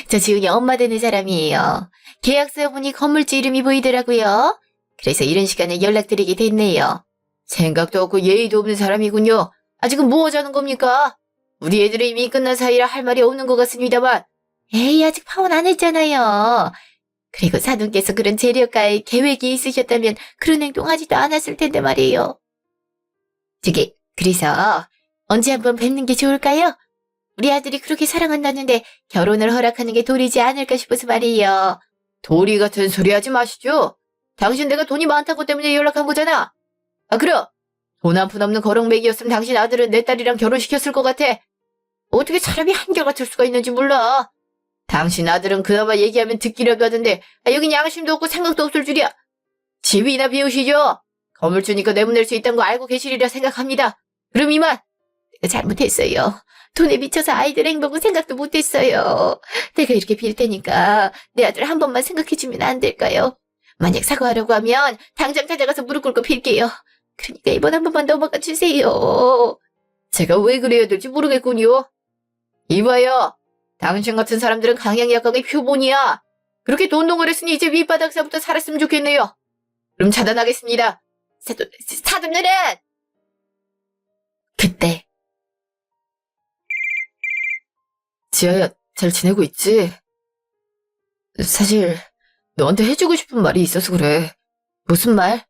[SPEAKER 1] 저 지훈이 엄마 되는 사람이에요. 계약서 보니 건물주 이름이 보이더라고요. 그래서 이런 시간에 연락드리게 됐네요. 생각도 없고 예의도 없는 사람이군요. 지금 뭐 하자는 겁니까? 우리 애들은 이미 끝난 사이라 할 말이 없는 것 같습니다만. 에이, 아직 파혼 안 했잖아요. 그리고 사돈께서 그런 재력가에 계획이 있으셨다면 그런 행동하지도 않았을 텐데 말이에요. 그래서 언제 한번 뵙는 게 좋을까요? 우리 아들이 그렇게 사랑한다는데 결혼을 허락하는 게 도리지 않을까 싶어서 말이에요. 도리 같은 소리 하지 마시죠. 당신 내가 돈이 많다고 때문에 연락한 거잖아. 그럼 돈 한 푼 없는 거렁매기였으면 당신 아들은 내 딸이랑 결혼시켰을 것 같아. 어떻게 사람이 한결같을 수가 있는지 몰라. 당신 아들은 그나마 얘기하면 듣기라도 하던데 여긴 양심도 없고 생각도 없을 줄이야. 집이나 비우시죠. 건물주니까 내보낼 수 있다는 거 알고 계시리라 생각합니다. 그럼 이만. 내가 잘못했어요. 돈에 미쳐서 아이들 행복은 생각도 못했어요. 내가 이렇게 빌 테니까 내 아들 한 번만 생각해주면 안 될까요? 만약 사과하려고 하면 당장 찾아가서 무릎 꿇고 빌게요. 그러니까 이번 한 번만 넘어가 주세요. 제가 왜 그래야 될지 모르겠군요. 이봐요. 당신 같은 사람들은 강약약강의 표본이야. 그렇게 돈동을 했으니 이제 윗바닥사부터 살았으면 좋겠네요. 그럼 차단하겠습니다. 사돈들은! 그때 지아야, 잘 지내고 있지? 사실 너한테 해주고 싶은 말이 있어서 그래. 무슨 말?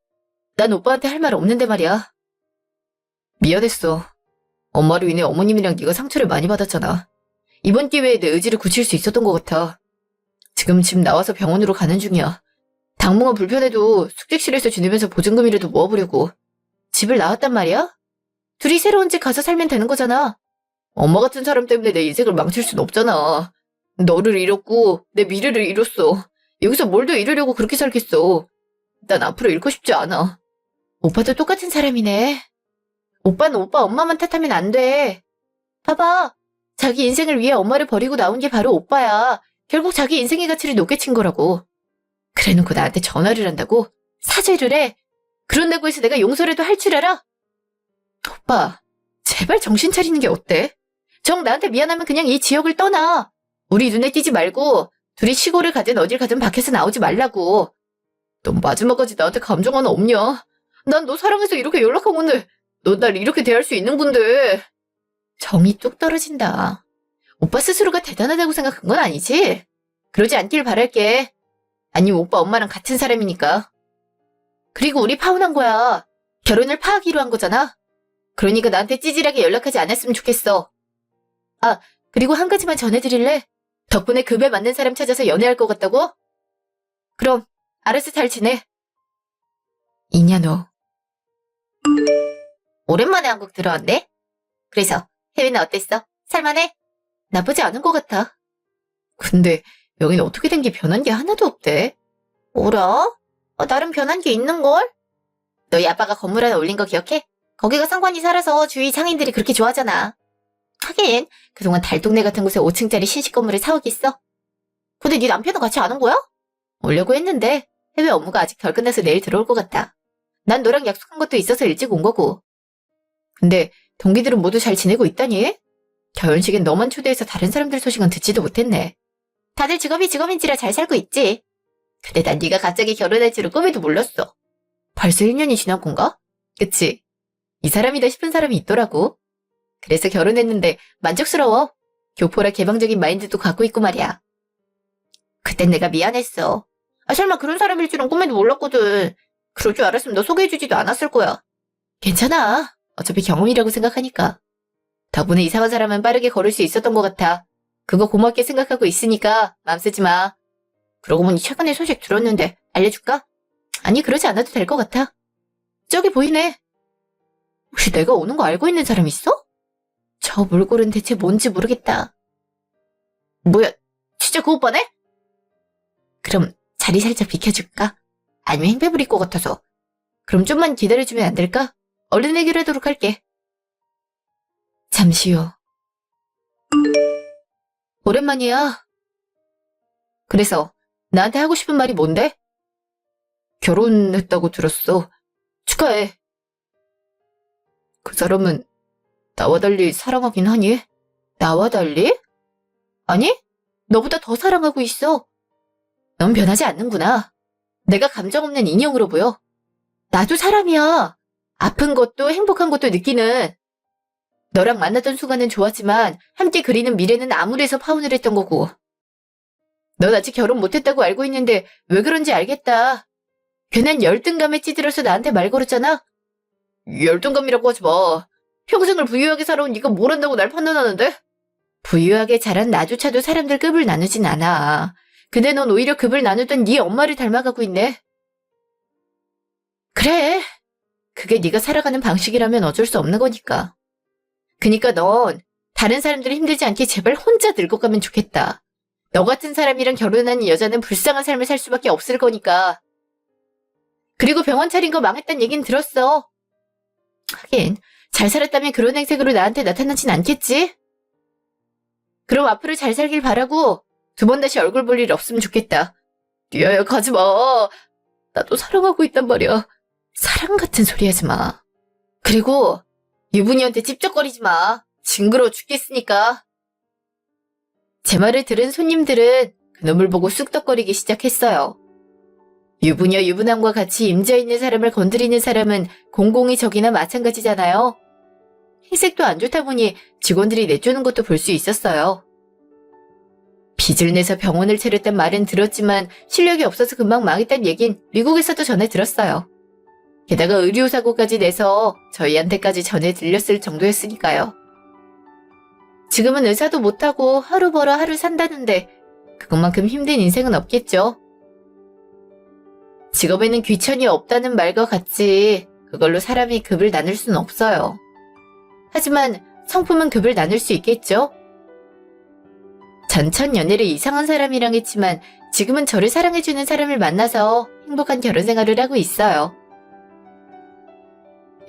[SPEAKER 1] 난 오빠한테 할 말 없는데 말이야. 미안했어. 엄마로 인해 어머님이랑 네가 상처를 많이 받았잖아. 이번 기회에 내 의지를 굳힐 수 있었던 것 같아. 지금 집 나와서 병원으로 가는 중이야. 당분간 불편해도 숙직실에서 지내면서 보증금이라도 모아보려고. 집을 나왔단 말이야? 둘이 새로운 집 가서 살면 되는 거잖아. 엄마 같은 사람 때문에 내 인생을 망칠 순 없잖아. 너를 잃었고 내 미래를 잃었어. 여기서 뭘 더 잃으려고 그렇게 살겠어. 난 앞으로 잃고 싶지 않아. 오빠도 똑같은 사람이네. 오빠는 오빠 엄마만 탓하면 안 돼. 봐봐. 자기 인생을 위해 엄마를 버리고 나온 게 바로 오빠야. 결국 자기 인생의 가치를 높게 친 거라고. 그래놓고 나한테 전화를 한다고? 사죄를 해? 그런다고 해서 내가 용서라도 할 줄 알아? 오빠, 제발 정신 차리는 게 어때? 정 나한테 미안하면 그냥 이 지역을 떠나. 우리 눈에 띄지 말고 둘이 시골을 가든 어딜 가든 밖에서 나오지 말라고. 넌 마지막까지 나한테 감정 하나 없냐? 난 너 사랑해서 이렇게 연락하고는 넌 날 이렇게 대할 수 있는 건데. 정이 뚝 떨어진다. 오빠 스스로가 대단하다고 생각한 건 아니지? 그러지 않길 바랄게. 아니 오빠 엄마랑 같은 사람이니까. 그리고 우리 파혼한 거야. 결혼을 파하기로 한 거잖아. 그러니까 나한테 찌질하게 연락하지 않았으면 좋겠어. 아, 그리고 한 가지만 전해드릴래? 덕분에 급에 맞는 사람 찾아서 연애할 것 같다고? 그럼 알아서 잘 지내. 이냐 너. 오랜만에 한국 들어왔네? 그래서 해외는 어땠어? 살만해? 나쁘지 않은 것 같아. 근데 여긴 어떻게 된 게 변한 게 하나도 없대. 뭐라? 나름 변한 게 있는걸? 너희 아빠가 건물 하나 올린 거 기억해? 거기가 상관이 살아서 주위 상인들이 그렇게 좋아하잖아. 하긴 그동안 달동네 같은 곳에 5층짜리 신식 건물을 사오겠어? 근데 네 남편은 같이 안 온 거야? 오려고 했는데 해외 업무가 아직 덜 끝나서 내일 들어올 것 같다. 난 너랑 약속한 것도 있어서 일찍 온 거고. 근데 동기들은 모두 잘 지내고 있다니? 결혼식엔 너만 초대해서 다른 사람들 소식은 듣지도 못했네. 다들 직업인지라 잘 살고 있지. 근데 난 네가 갑자기 결혼할 줄은 꿈에도 몰랐어. 벌써 1년이 지난 건가? 그치? 이 사람이다 싶은 사람이 있더라고. 그래서 결혼했는데 만족스러워. 교포라 개방적인 마인드도 갖고 있고 말이야. 그땐 내가 미안했어. 설마 그런 사람일 줄은 꿈에도 몰랐거든. 그럴 줄 알았으면 너 소개해주지도 않았을 거야. 괜찮아. 어차피 경험이라고 생각하니까. 덕분에 이상한 사람은 빠르게 걸을 수 있었던 것 같아. 그거 고맙게 생각하고 있으니까 맘 쓰지 마. 그러고 보니 최근에 소식 들었는데 알려줄까? 아니 그러지 않아도 될 것 같아. 저기 보이네. 혹시 내가 오는 거 알고 있는 사람 있어? 저 몰골은 대체 뭔지 모르겠다. 뭐야, 진짜 그 오빠네? 그럼 자리 살짝 비켜줄까? 아니면 행패 부릴 것 같아서. 그럼 좀만 기다려주면 안 될까? 얼른 해결하도록 할게. 잠시 후. 오랜만이야. 그래서 나한테 하고 싶은 말이 뭔데? 결혼했다고 들었어. 축하해. 그 사람은 나와 달리 사랑하긴 하니? 나와 달리? 아니, 너보다 더 사랑하고 있어. 넌 변하지 않는구나. 내가 감정 없는 인형으로 보여. 나도 사람이야. 아픈 것도 행복한 것도 느끼는. 너랑 만났던 순간은 좋았지만 함께 그리는 미래는 암울해서 파혼을 했던 거고. 넌 아직 결혼 못했다고 알고 있는데 왜 그런지 알겠다. 괜한 열등감에 찌들어서 나한테 말 걸었잖아? 열등감이라고 하지 마. 평생을 부유하게 살아온 네가 뭘 한다고 날 판단하는데? 부유하게 자란 나조차도 사람들 급을 나누진 않아. 근데 넌 오히려 급을 나누던 네 엄마를 닮아가고 있네. 그래. 그게 네가 살아가는 방식이라면 어쩔 수 없는 거니까. 그니까 넌 다른 사람들이 힘들지 않게 제발 혼자 늙어가면 좋겠다. 너 같은 사람이랑 결혼한 여자는 불쌍한 삶을 살 수밖에 없을 거니까. 그리고 병원 차린 거 망했단 얘긴 들었어. 하긴 잘 살았다면 그런 행색으로 나한테 나타나진 않겠지? 그럼 앞으로 잘 살길 바라고 두 번 다시 얼굴 볼 일 없으면 좋겠다. 리아야 가지 마. 나도 사랑하고 있단 말이야. 사랑 같은 소리 하지 마. 그리고 유부녀한테 찝쩍거리지 마. 징그러워 죽겠으니까. 제 말을 들은 손님들은 그놈을 보고 쑥덕거리기 시작했어요. 유부녀 유부남과 같이 임자있는 사람을 건드리는 사람은 공공의 적이나 마찬가지잖아요. 행색도 안 좋다 보니 직원들이 내쫓는 것도 볼 수 있었어요. 빚을 내서 병원을 차렸단 말은 들었지만 실력이 없어서 금방 망했단 얘긴 미국에서도 전해 들었어요. 게다가 의료사고까지 내서 저희한테까지 전해 들렸을 정도였으니까요. 지금은 의사도 못하고 하루 벌어 하루 산다는데 그것만큼 힘든 인생은 없겠죠. 직업에는 귀천이 없다는 말과 같이 그걸로 사람이 급을 나눌 수는 없어요. 하지만 성품은 급을 나눌 수 있겠죠? 전천 연애를 이상한 사람이랑 했지만 지금은 저를 사랑해주는 사람을 만나서 행복한 결혼 생활을 하고 있어요.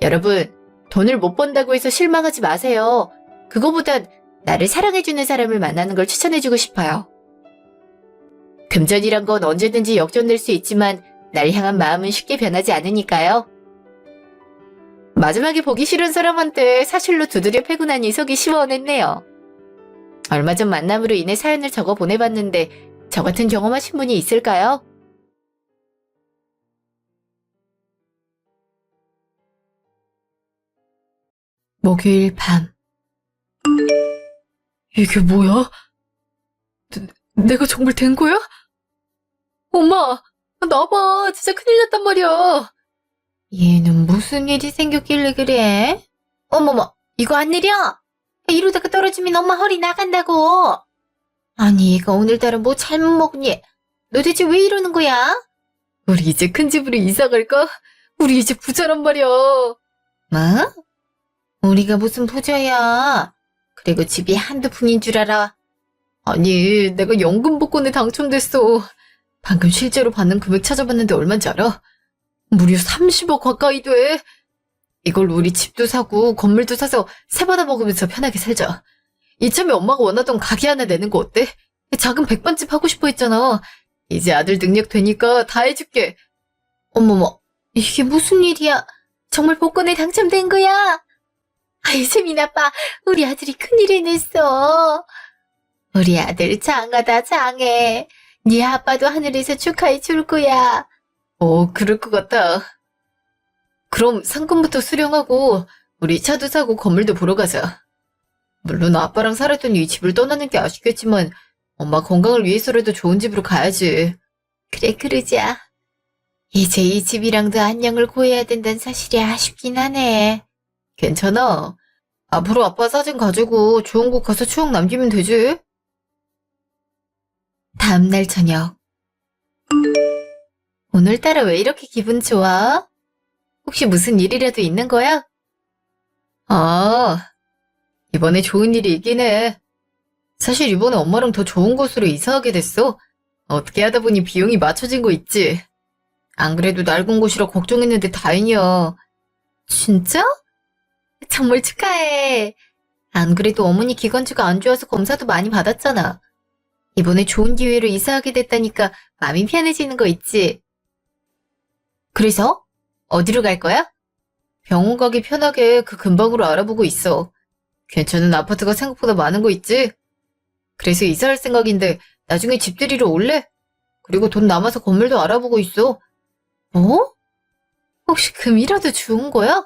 [SPEAKER 1] 여러분, 돈을 못 번다고 해서 실망하지 마세요. 그거보단 나를 사랑해주는 사람을 만나는 걸 추천해주고 싶어요. 금전이란 건 언제든지 역전될 수 있지만 날 향한 마음은 쉽게 변하지 않으니까요. 마지막에 보기 싫은 사람한테 사실로 두드려 패고 나니 속이 시원했네요. 얼마 전 만남으로 인해 사연을 적어 보내봤는데 저 같은 경험하신 분이 있을까요? 목요일 밤. 이게 뭐야? 내가 정말 된 거야? 엄마, 나봐. 진짜 큰일 났단 말이야. 얘는 무슨 일이 생겼길래 그래? 어머머, 이거 안 내려? 이러다가 떨어지면 엄마 허리 나간다고. 아니, 얘가 오늘따라 뭐 잘못 먹니? 너 대체 왜 이러는 거야? 우리 이제 큰 집으로 이사 갈까? 우리 이제 부자란 말이야. 뭐? 우리가 무슨 부자야? 그리고 집이 한두 푼인 줄 알아. 아니, 내가 연금 복권에 당첨됐어. 방금 실제로 받는 금액 찾아봤는데 얼마인지 알아? 무려 30억 가까이 돼. 이걸로 우리 집도 사고 건물도 사서 새 받아 먹으면서 편하게 살자. 이참에 엄마가 원하던 가게 하나 내는 거 어때? 작은 백반집 하고 싶어 했잖아. 이제 아들 능력 되니까 다 해줄게. 어머머, 이게 무슨 일이야? 정말 복권에 당첨된 거야? 아이, 세민 아빠, 우리 아들이 큰일 해냈어. 우리 아들 장하다, 장해. 네 아빠도 하늘에서 축하해 줄 거야. 그럴 것 같다. 그럼 상금부터 수령하고 우리 차도 사고 건물도 보러 가자. 물론 아빠랑 살았더니 이 집을 떠나는 게 아쉽겠지만 엄마 건강을 위해서라도 좋은 집으로 가야지. 그래, 그러자. 이제 이 집이랑도 안녕을 고해야 된다는 사실이 아쉽긴 하네. 괜찮아. 앞으로 아빠 사진 가지고 좋은 곳 가서 추억 남기면 되지. 다음날 저녁. 오늘따라 왜 이렇게 기분 좋아? 혹시 무슨 일이라도 있는 거야? 아, 이번에 좋은 일이 있긴 해. 사실 이번에 엄마랑 더 좋은 곳으로 이사하게 됐어. 어떻게 하다 보니 비용이 맞춰진 거 있지. 안 그래도 낡은 곳이라 걱정했는데 다행이야. 진짜? 정말 축하해. 안 그래도 어머니 기관지가 안 좋아서 검사도 많이 받았잖아. 이번에 좋은 기회로 이사하게 됐다니까 마음이 편해지는 거 있지. 그래서? 어디로 갈 거야? 병원 가기 편하게 그 근방으로 알아보고 있어. 괜찮은 아파트가 생각보다 많은 거 있지? 그래서 이사할 생각인데 나중에 집들이로 올래? 그리고 돈 남아서 건물도 알아보고 있어. 뭐? 혹시 금이라도 주운 거야?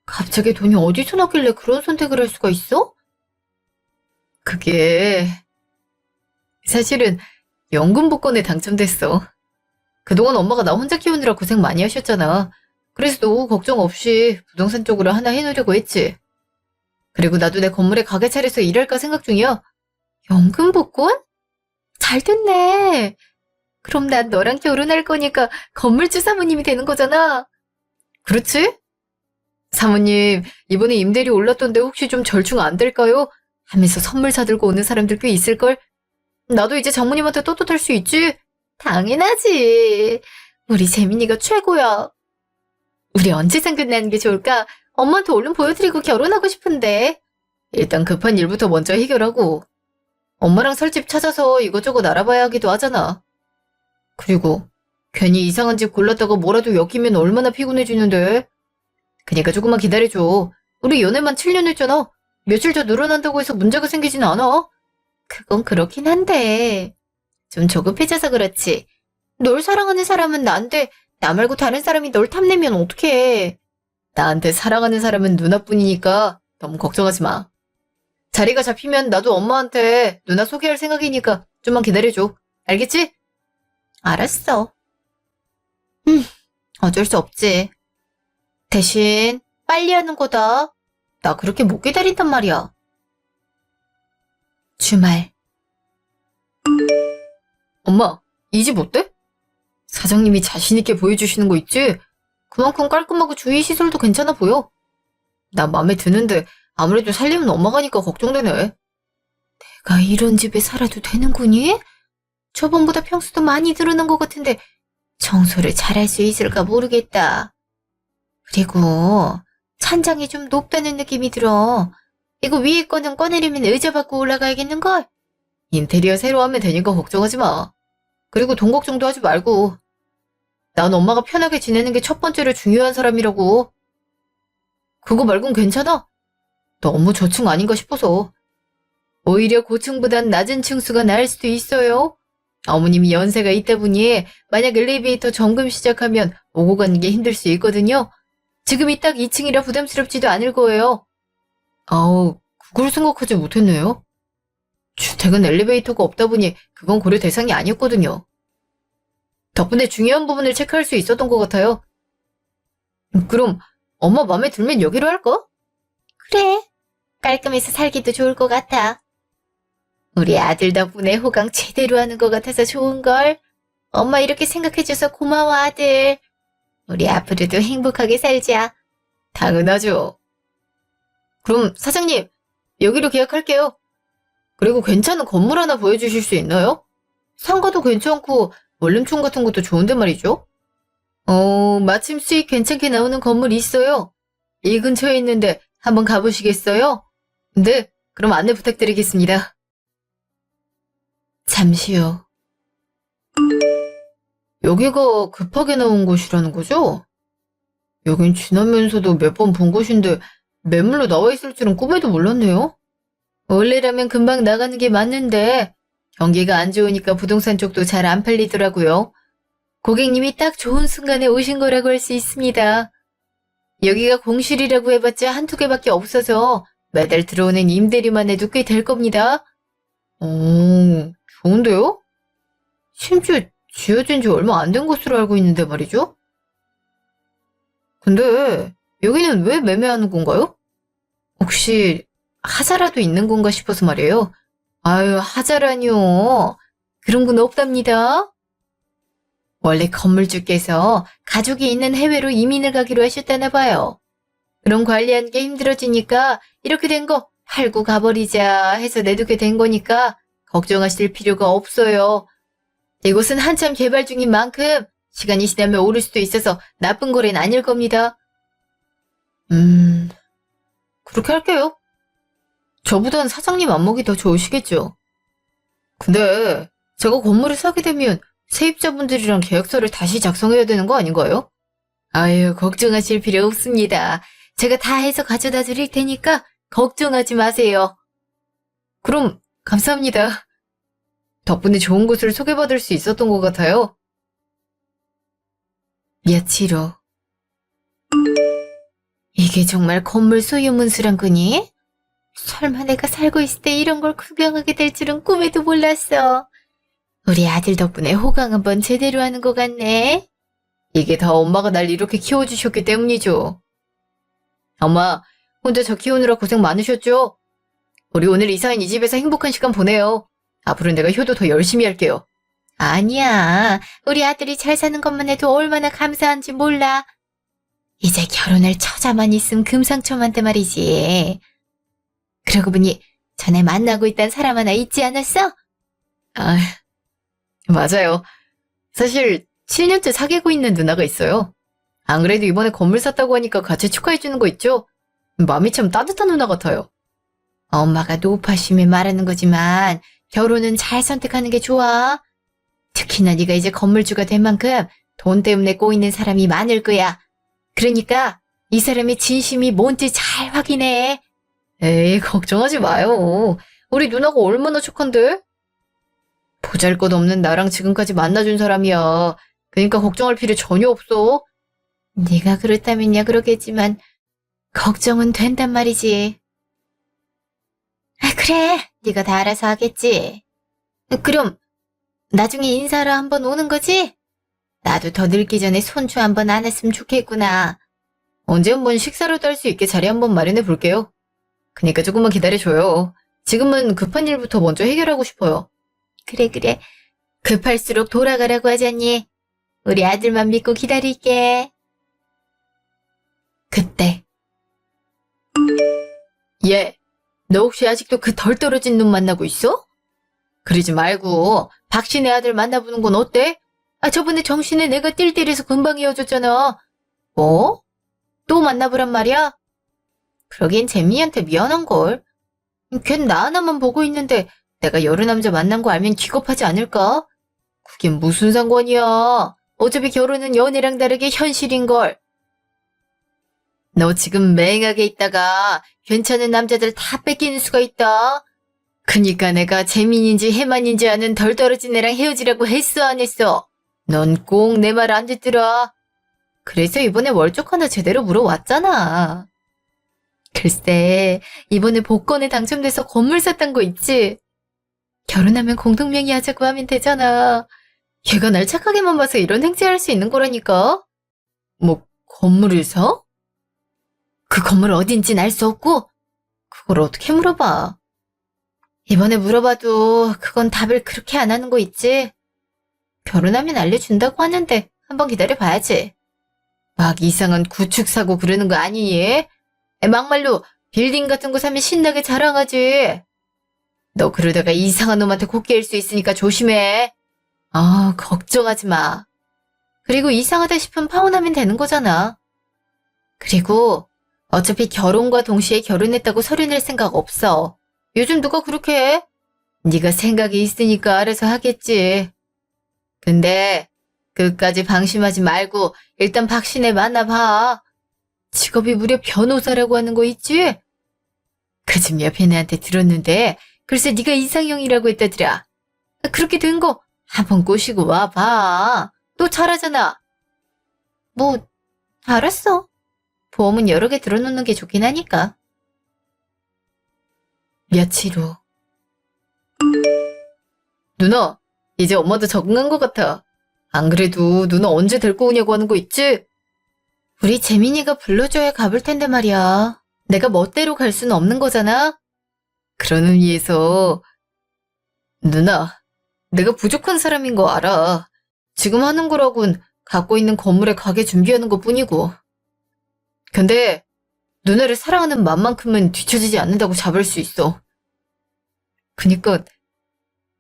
[SPEAKER 1] 갑자기 돈이 어디서 났길래 그런 선택을 할 수가 있어? 그게 사실은 연금 복권에 당첨됐어. 그동안 엄마가 나 혼자 키우느라 고생 많이 하셨잖아. 그래서 노후 걱정 없이 부동산 쪽으로 하나 해놓으려고 했지. 그리고 나도 내 건물에 가게 차려서 일할까 생각 중이야. 연금 복권? 잘 됐네. 그럼 난 너랑 결혼할 거니까 건물주 사모님이 되는 거잖아. 그렇지? 사모님, 이번에 임대료 올랐던데 혹시 좀 절충 안 될까요? 하면서 선물 사들고 오는 사람들 꽤 있을걸? 나도 이제 장모님한테 떳떳할 수 있지? 당연하지. 우리 재민이가 최고야. 우리 언제 상견례하는 게 좋을까? 엄마한테 얼른 보여드리고 결혼하고 싶은데. 일단 급한 일부터 먼저 해결하고. 엄마랑 살 집 찾아서 이것저것 알아봐야 하기도 하잖아. 그리고 괜히 이상한 집 골랐다가 뭐라도 엮이면 얼마나 피곤해지는데. 그니까 조금만 기다려줘. 우리 연애만 7년 했잖아. 며칠 더 늘어난다고 해서 문제가 생기진 않아. 그건 그렇긴 한데 좀 조급해져서 그렇지. 널 사랑하는 사람은 나인데 나 말고 다른 사람이 널 탐내면 어떡해. 나한테 사랑하는 사람은 누나뿐이니까 너무 걱정하지 마. 자리가 잡히면 나도 엄마한테 누나 소개할 생각이니까 좀만 기다려줘. 알겠지? 알았어. 어쩔 수 없지. 대신 빨리 하는 거다. 나 그렇게 못 기다린단 말이야. 주말. 엄마, 이 집 어때? 사장님이 자신있게 보여주시는 거 있지? 그만큼 깔끔하고 주위 시설도 괜찮아 보여. 나 맘에 드는데 아무래도 살림은 엄마가 하니까 걱정되네. 내가 이런 집에 살아도 되는구니? 저번보다 평수도 많이 늘어난 것 같은데 청소를 잘할 수 있을까 모르겠다. 그리고 찬장이 좀 높다는 느낌이 들어. 이거 위에 거는 꺼내려면 의자 받고 올라가야겠는걸? 인테리어 새로 하면 되니까 걱정하지 마. 그리고 돈 걱정도 하지 말고. 난 엄마가 편하게 지내는 게 첫 번째로 중요한 사람이라고. 그거 말곤 괜찮아? 너무 저층 아닌가 싶어서. 오히려 고층보단 낮은 층수가 나을 수도 있어요. 어머님이 연세가 있다 보니 만약 엘리베이터 점검 시작하면 오고 가는 게 힘들 수 있거든요. 지금이 딱 2층이라 부담스럽지도 않을 거예요. 아우, 그걸 생각하지 못했네요. 주택은 엘리베이터가 없다 보니 그건 고려 대상이 아니었거든요. 덕분에 중요한 부분을 체크할 수 있었던 것 같아요. 그럼 엄마 마음에 들면 여기로 할까? 그래. 깔끔해서 살기도 좋을 것 같아. 우리 아들 덕분에 호강 제대로 하는 것 같아서 좋은걸. 엄마 이렇게 생각해줘서 고마워, 아들. 우리 앞으로도 행복하게 살자. 당연하죠. 그럼 사장님, 여기로 계약할게요. 그리고 괜찮은 건물 하나 보여주실 수 있나요? 상가도 괜찮고 원룸촌 같은 것도 좋은데 말이죠. 마침 수익 괜찮게 나오는 건물이 있어요. 이 근처에 있는데 한번 가보시겠어요? 네, 그럼 안내 부탁드리겠습니다. 잠시요. 여기가 급하게 나온 곳이라는 거죠? 여긴 지나면서도 몇 번 본 곳인데 매물로 나와 있을 줄은 꿈에도 몰랐네요. 원래라면 금방 나가는 게 맞는데 경기가 안 좋으니까 부동산 쪽도 잘 안 팔리더라고요. 고객님이 딱 좋은 순간에 오신 거라고 할 수 있습니다. 여기가 공실이라고 해봤자 한두 개밖에 없어서 매달 들어오는 임대료만 해도 꽤 될 겁니다. 좋은데요? 심지어 지어진 지 얼마 안 된 것으로 알고 있는데 말이죠? 근데 여기는 왜 매매하는 건가요? 혹시 하자라도 있는 건가 싶어서 말이에요. 아유, 하자라니요. 그런 건 없답니다. 원래 건물주께서 가족이 있는 해외로 이민을 가기로 하셨다나 봐요. 그럼 관리하는 게 힘들어지니까 이렇게 된 거 팔고 가버리자 해서 내두게 된 거니까 걱정하실 필요가 없어요. 이곳은 한참 개발 중인 만큼 시간이 지나면 오를 수도 있어서 나쁜 거래는 아닐 겁니다. 그렇게 할게요. 저보단 사장님 안목이 더 좋으시겠죠. 근데 제가 건물을 사게 되면 세입자분들이랑 계약서를 다시 작성해야 되는 거 아닌가요? 아유, 걱정하실 필요 없습니다. 제가 다 해서 가져다 드릴 테니까 걱정하지 마세요. 그럼 감사합니다. 덕분에 좋은 곳을 소개받을 수 있었던 것 같아요. 며칠 후. 이게 정말 건물 소유 문수란 거니? 설마 내가 살고 있을 때 이런 걸 구경하게 될 줄은 꿈에도 몰랐어. 우리 아들 덕분에 호강 한번 제대로 하는 것 같네. 이게 다 엄마가 날 이렇게 키워주셨기 때문이죠. 엄마, 혼자 저 키우느라 고생 많으셨죠? 우리 오늘 이사한 이 집에서 행복한 시간 보내요. 앞으로 내가 효도 더 열심히 할게요. 아니야. 우리 아들이 잘 사는 것만 해도 얼마나 감사한지 몰라. 이제 결혼할 처자만 있음 금상첨화인데 말이지. 그러고 보니 전에 만나고 있던 사람 하나 있지 않았어? 아, 맞아요. 사실 7년째 사귀고 있는 누나가 있어요. 안 그래도 이번에 건물 샀다고 하니까 같이 축하해주는 거 있죠? 마음이 참 따뜻한 누나 같아요. 엄마가 노파심에 말하는 거지만 결혼은 잘 선택하는 게 좋아. 특히나 네가 이제 건물주가 된 만큼 돈 때문에 꼬이는 사람이 많을 거야. 그러니까 이 사람의 진심이 뭔지 잘 확인해. 에이, 걱정하지 마요. 우리 누나가 얼마나 착한데? 보잘것없는 나랑 지금까지 만나준 사람이야. 그러니까 걱정할 필요 전혀 없어. 네가 그렇다면야 그러겠지만 걱정은 된단 말이지. 아, 그래. 네가 다 알아서 하겠지. 그럼 나중에 인사하러 한번 오는 거지? 나도 더 늙기 전에 손주 한번 안 했으면 좋겠구나. 언제 한번 식사라도 할 수 있게 자리 한번 마련해 볼게요. 그니까 조금만 기다려줘요. 지금은 급한 일부터 먼저 해결하고 싶어요. 그래, 그래. 급할수록 돌아가라고 하자니. 우리 아들만 믿고 기다릴게. 그때. 얘, 너 혹시 아직도 그 덜 떨어진 놈 만나고 있어? 그러지 말고 박신의 아들 만나보는 건 어때? 아, 저번에 정신에 내가 띨띨해서 금방 헤어졌잖아. 뭐? 또 만나보란 말이야? 그러긴 재민이한테 미안한걸. 걘 나 하나만 보고 있는데 내가 여러 남자 만난 거 알면 기겁하지 않을까? 그게 무슨 상관이야. 어차피 결혼은 연애랑 다르게 현실인걸. 너 지금 맹하게 있다가 괜찮은 남자들 다 뺏기는 수가 있다. 그니까 내가 재민인지 해만인지 아는 덜 떨어진 애랑 헤어지라고 했어 안 했어? 넌 꼭 내 말 안 듣더라. 그래서 이번에 월적 하나 제대로 물어왔잖아. 글쎄, 이번에 복권에 당첨돼서 건물 샀단 거 있지? 결혼하면 공동명의 하자고 하면 되잖아. 걔가 날 착하게만 봐서 이런 행세할 수 있는 거라니까? 뭐, 건물을 사? 그 건물 어딘진 알 수 없고? 그걸 어떻게 물어봐? 이번에 물어봐도 그건 답을 그렇게 안 하는 거 있지? 결혼하면 알려준다고 하는데 한번 기다려봐야지. 막 이상한 구축 사고 그러는 거 아니니? 막말로 빌딩 같은 거 사면 신나게 자랑하지. 너 그러다가 이상한 놈한테 곱게일 수 있으니까 조심해. 아, 걱정하지 마. 그리고 이상하다 싶으면 파혼하면 되는 거잖아. 그리고 어차피 결혼과 동시에 결혼했다고 서류 낼 생각 없어. 요즘 누가 그렇게 해? 네가 생각이 있으니까 알아서 하겠지. 근데 끝까지 방심하지 말고 일단 박신혜 만나봐. 직업이 무려 변호사라고 하는 거 있지? 그 집 옆에 애한테 들었는데 글쎄 네가 이상형이라고 했다더라. 그렇게 된 거 한번 꼬시고 와봐. 너 잘하잖아. 뭐 알았어. 보험은 여러 개 들어놓는 게 좋긴 하니까. 며칠 후. 누나, 이제 엄마도 적응한 것 같아. 안 그래도 누나 언제 데리고 오냐고 하는 거 있지? 우리 재민이가 불러줘야 가볼 텐데 말이야. 내가 멋대로 갈 수는 없는 거잖아? 그런 의미에서 누나, 내가 부족한 사람인 거 알아. 지금 하는 거라곤 갖고 있는 건물에 가게 준비하는 것 뿐이고. 근데 누나를 사랑하는 맘만큼은 뒤처지지 않는다고 잡을 수 있어. 그니까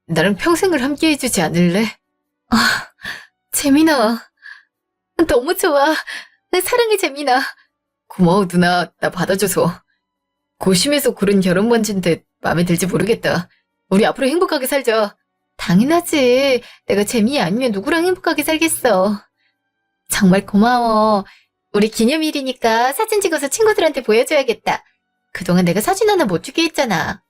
[SPEAKER 1] 나랑 평생을 함께 해주지 않을래? 아, 재민아. 너무 좋아. 사랑해, 재민아. 고마워, 누나. 나 받아줘서. 고심해서 고른 결혼 반지인데 마음에 들지 모르겠다. 우리 앞으로 행복하게 살자. 당연하지. 내가 재민이 아니면 누구랑 행복하게 살겠어. 정말 고마워. 우리 기념일이니까 사진 찍어서 친구들한테 보여줘야겠다. 그동안 내가 사진 하나 못 찍게 했잖아.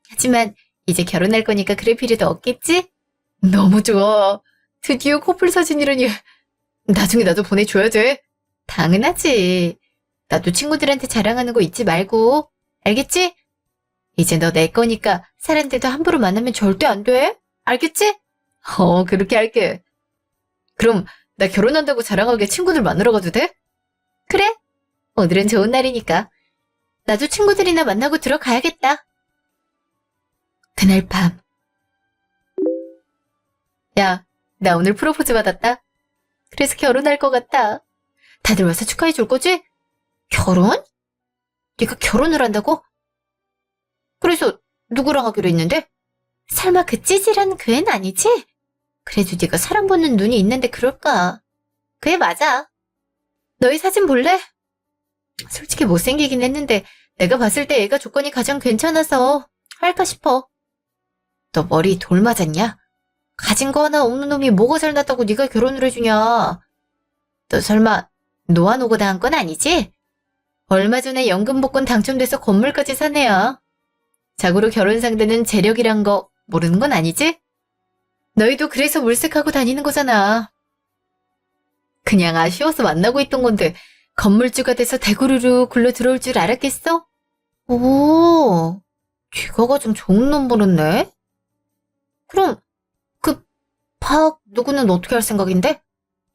[SPEAKER 1] 하지만 이제 결혼할 거니까 그럴 필요도 없겠지? 너무 좋아. 드디어 커플 사진이라니. 나중에 나도 보내줘야 돼. 당연하지. 나도 친구들한테 자랑하는 거 잊지 말고. 알겠지? 이제 너 내 거니까 사람들도 함부로 만나면 절대 안 돼. 알겠지? 그렇게 할게. 그럼 나 결혼한다고 자랑하게 친구들 만나러 가도 돼? 그래. 오늘은 좋은 날이니까. 나도 친구들이나 만나고 들어가야겠다. 그날 밤. 야, 나 오늘 프로포즈 받았다. 그래서 결혼할 것 같다. 다들 와서 축하해 줄 거지? 결혼? 네가 결혼을 한다고? 그래서 누구랑 하기로 했는데? 설마 그 찌질한 그 애는 아니지? 그래도 네가 사람 보는 눈이 있는데 그럴까? 그래, 맞아. 너희 사진 볼래? 솔직히 못생기긴 했는데 내가 봤을 때 애가 조건이 가장 괜찮아서 할까 싶어. 너 머리 돌 맞았냐? 가진 거 하나 없는 놈이 뭐가 잘났다고 네가 결혼을 해주냐? 너 설마 노아노고다 한 건 아니지? 얼마 전에 연금 복권 당첨돼서 건물까지 산 애야. 자고로 결혼 상대는 재력이란 거 모르는 건 아니지? 너희도 그래서 물색하고 다니는 거잖아. 그냥 아쉬워서 만나고 있던 건데 건물주가 돼서 대구르르 굴러 들어올 줄 알았겠어? 오, 네가 가장 좋은 넘버였네? 그럼 그 박 누구는 어떻게 할 생각인데?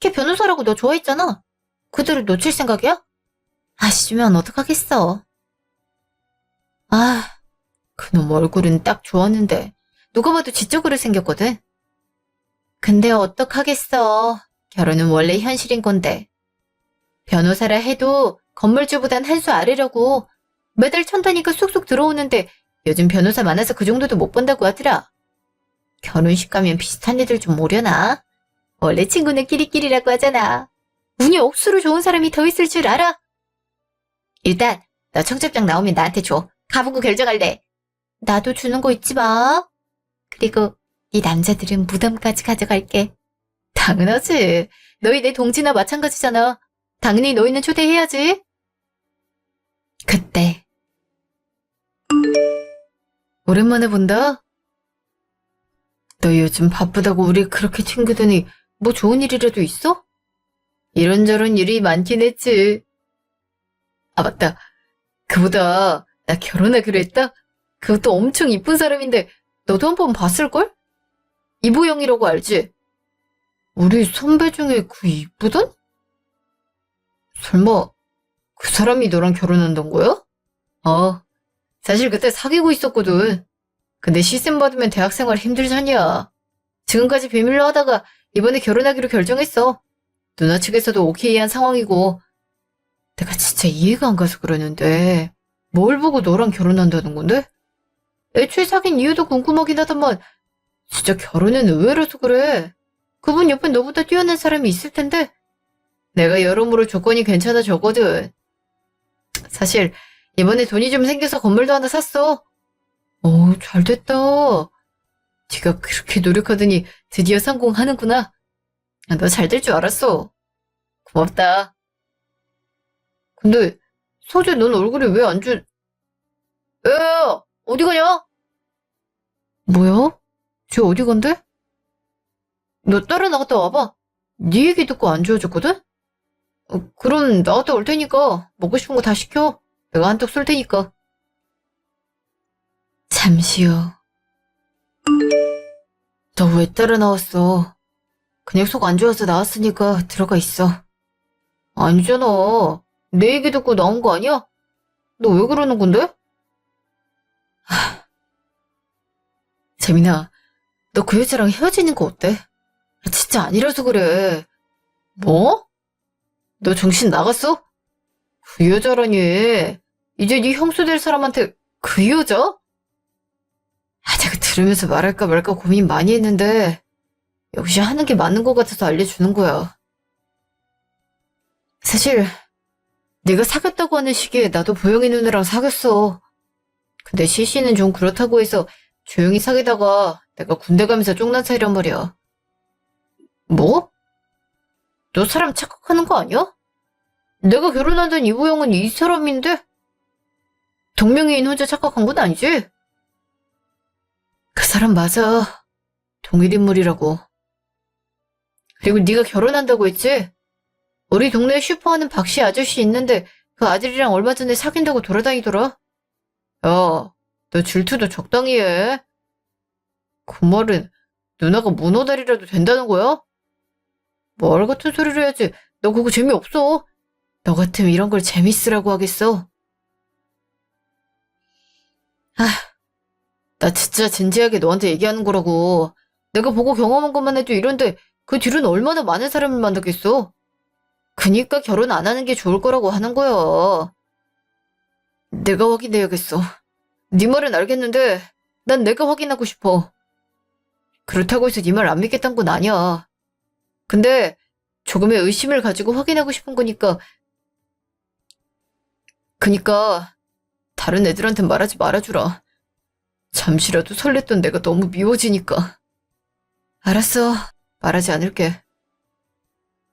[SPEAKER 1] 걔 변호사라고 너 좋아했잖아. 그들을 놓칠 생각이야? 아쉬면 어떡하겠어. 아, 그놈 얼굴은 딱 좋았는데 누가 봐도 지적으로 생겼거든. 근데 어떡하겠어. 결혼은 원래 현실인 건데. 변호사라 해도 건물주보단 한 수 아래라고. 매달 천다니까 쑥쑥 들어오는데 요즘 변호사 많아서 그 정도도 못 번다고 하더라. 결혼식 가면 비슷한 애들 좀 오려나? 원래 친구는 끼리끼리라고 하잖아. 운이 억수로 좋은 사람이 더 있을 줄 알아? 일단 너 청첩장 나오면 나한테 줘. 가보고 결정할래. 나도 주는 거 잊지 마. 그리고 이 남자들은 무덤까지 가져갈게. 당연하지. 너희 내 동지나 마찬가지잖아. 당연히 너희는 초대해야지. 그때 오랜만에 본다. 너 요즘 바쁘다고 우리 그렇게 챙기더니 뭐 좋은 일이라도 있어? 이런저런 일이 많긴 했지. 아 맞다. 그보다 나 결혼하기로 했다. 그것도 엄청 이쁜 사람인데 너도 한번 봤을걸? 이보영이라고 알지? 우리 선배 중에 그 이쁘던? 설마 그 사람이 너랑 결혼한단 거야? 어, 사실 그때 사귀고 있었거든. 근데 시샘 받으면 대학생활 힘들잖냐. 지금까지 비밀로 하다가 이번에 결혼하기로 결정했어. 누나 측에서도 오케이한 상황이고. 내가 진짜 이해가 안 가서 그러는데 뭘 보고 너랑 결혼한다는 건데? 애초에 사귄 이유도 궁금하긴 하다만 진짜 결혼은 의외로서 그래. 그분 옆에 너보다 뛰어난 사람이 있을 텐데 내가 여러모로 조건이 괜찮아졌거든. 사실 이번에 돈이 좀 생겨서 건물도 하나 샀어. 오, 잘 됐다. 네가 그렇게 노력하더니 드디어 성공하는구나. 나 잘 될 줄 알았어. 고맙다. 근데 서재 넌 얼굴이 왜 안 주... 야, 어디 가냐? 뭐야? 쟤 어디 간대? 너 따라 나갔다 와봐. 네 얘기 듣고 안 좋아졌거든? 그럼 나갔다 올 테니까 먹고 싶은 거 다 시켜. 내가 한턱 쏠 테니까. 잠시 후. 너 왜 따라 나왔어? 그냥 속 안 좋아서 나왔으니까 들어가 있어. 아니잖아. 내 얘기 듣고 나온 거 아니야? 너 왜 그러는 건데? 재민아, 너 그 여자랑 헤어지는 거 어때? 진짜 아니라서 그래. 뭐? 너 정신 나갔어? 그 여자라니. 이제 네 형수 될 사람한테 그 여자? 내가 들으면서 말할까 말까 고민 많이 했는데 역시 하는 게 맞는 것 같아서 알려주는 거야. 사실 네가 사귀었다고 하는 시기에 나도 보영이 누나랑 사귀었어. 근데 시시는 좀 그렇다고 해서 조용히 사귀다가 내가 군대 가면서 쫑난 사이란 말이야. 뭐? 너 사람 착각하는 거 아니야? 내가 결혼하던 이보영은 이 사람인데? 동명이인 혼자 착각한 건 아니지? 그 사람 맞아. 동일인물이라고. 그리고 네가 결혼한다고 했지? 우리 동네에 슈퍼하는 박씨 아저씨 있는데 그 아들이랑 얼마 전에 사귄다고 돌아다니더라. 야, 너 질투도 적당히 해. 그 말은 누나가 문어다리라도 된다는 거야? 말 같은 소리를 해야지. 너 그거 재미없어. 너 같으면 이런 걸 재밌으라고 하겠어. 아, 나 진짜 진지하게 너한테 얘기하는 거라고. 내가 보고 경험한 것만 해도 이런데 그 뒤로는 얼마나 많은 사람을 만났겠어. 그니까 결혼 안 하는 게 좋을 거라고 하는 거야. 내가 확인해야겠어. 네 말은 알겠는데 난 내가 확인하고 싶어. 그렇다고 해서 네 말 안 믿겠다는 건 아니야. 근데 조금의 의심을 가지고 확인하고 싶은 거니까. 그니까 다른 애들한테 말하지 말아주라. 잠시라도 설렜던 내가 너무 미워지니까. 알았어. 말하지 않을게.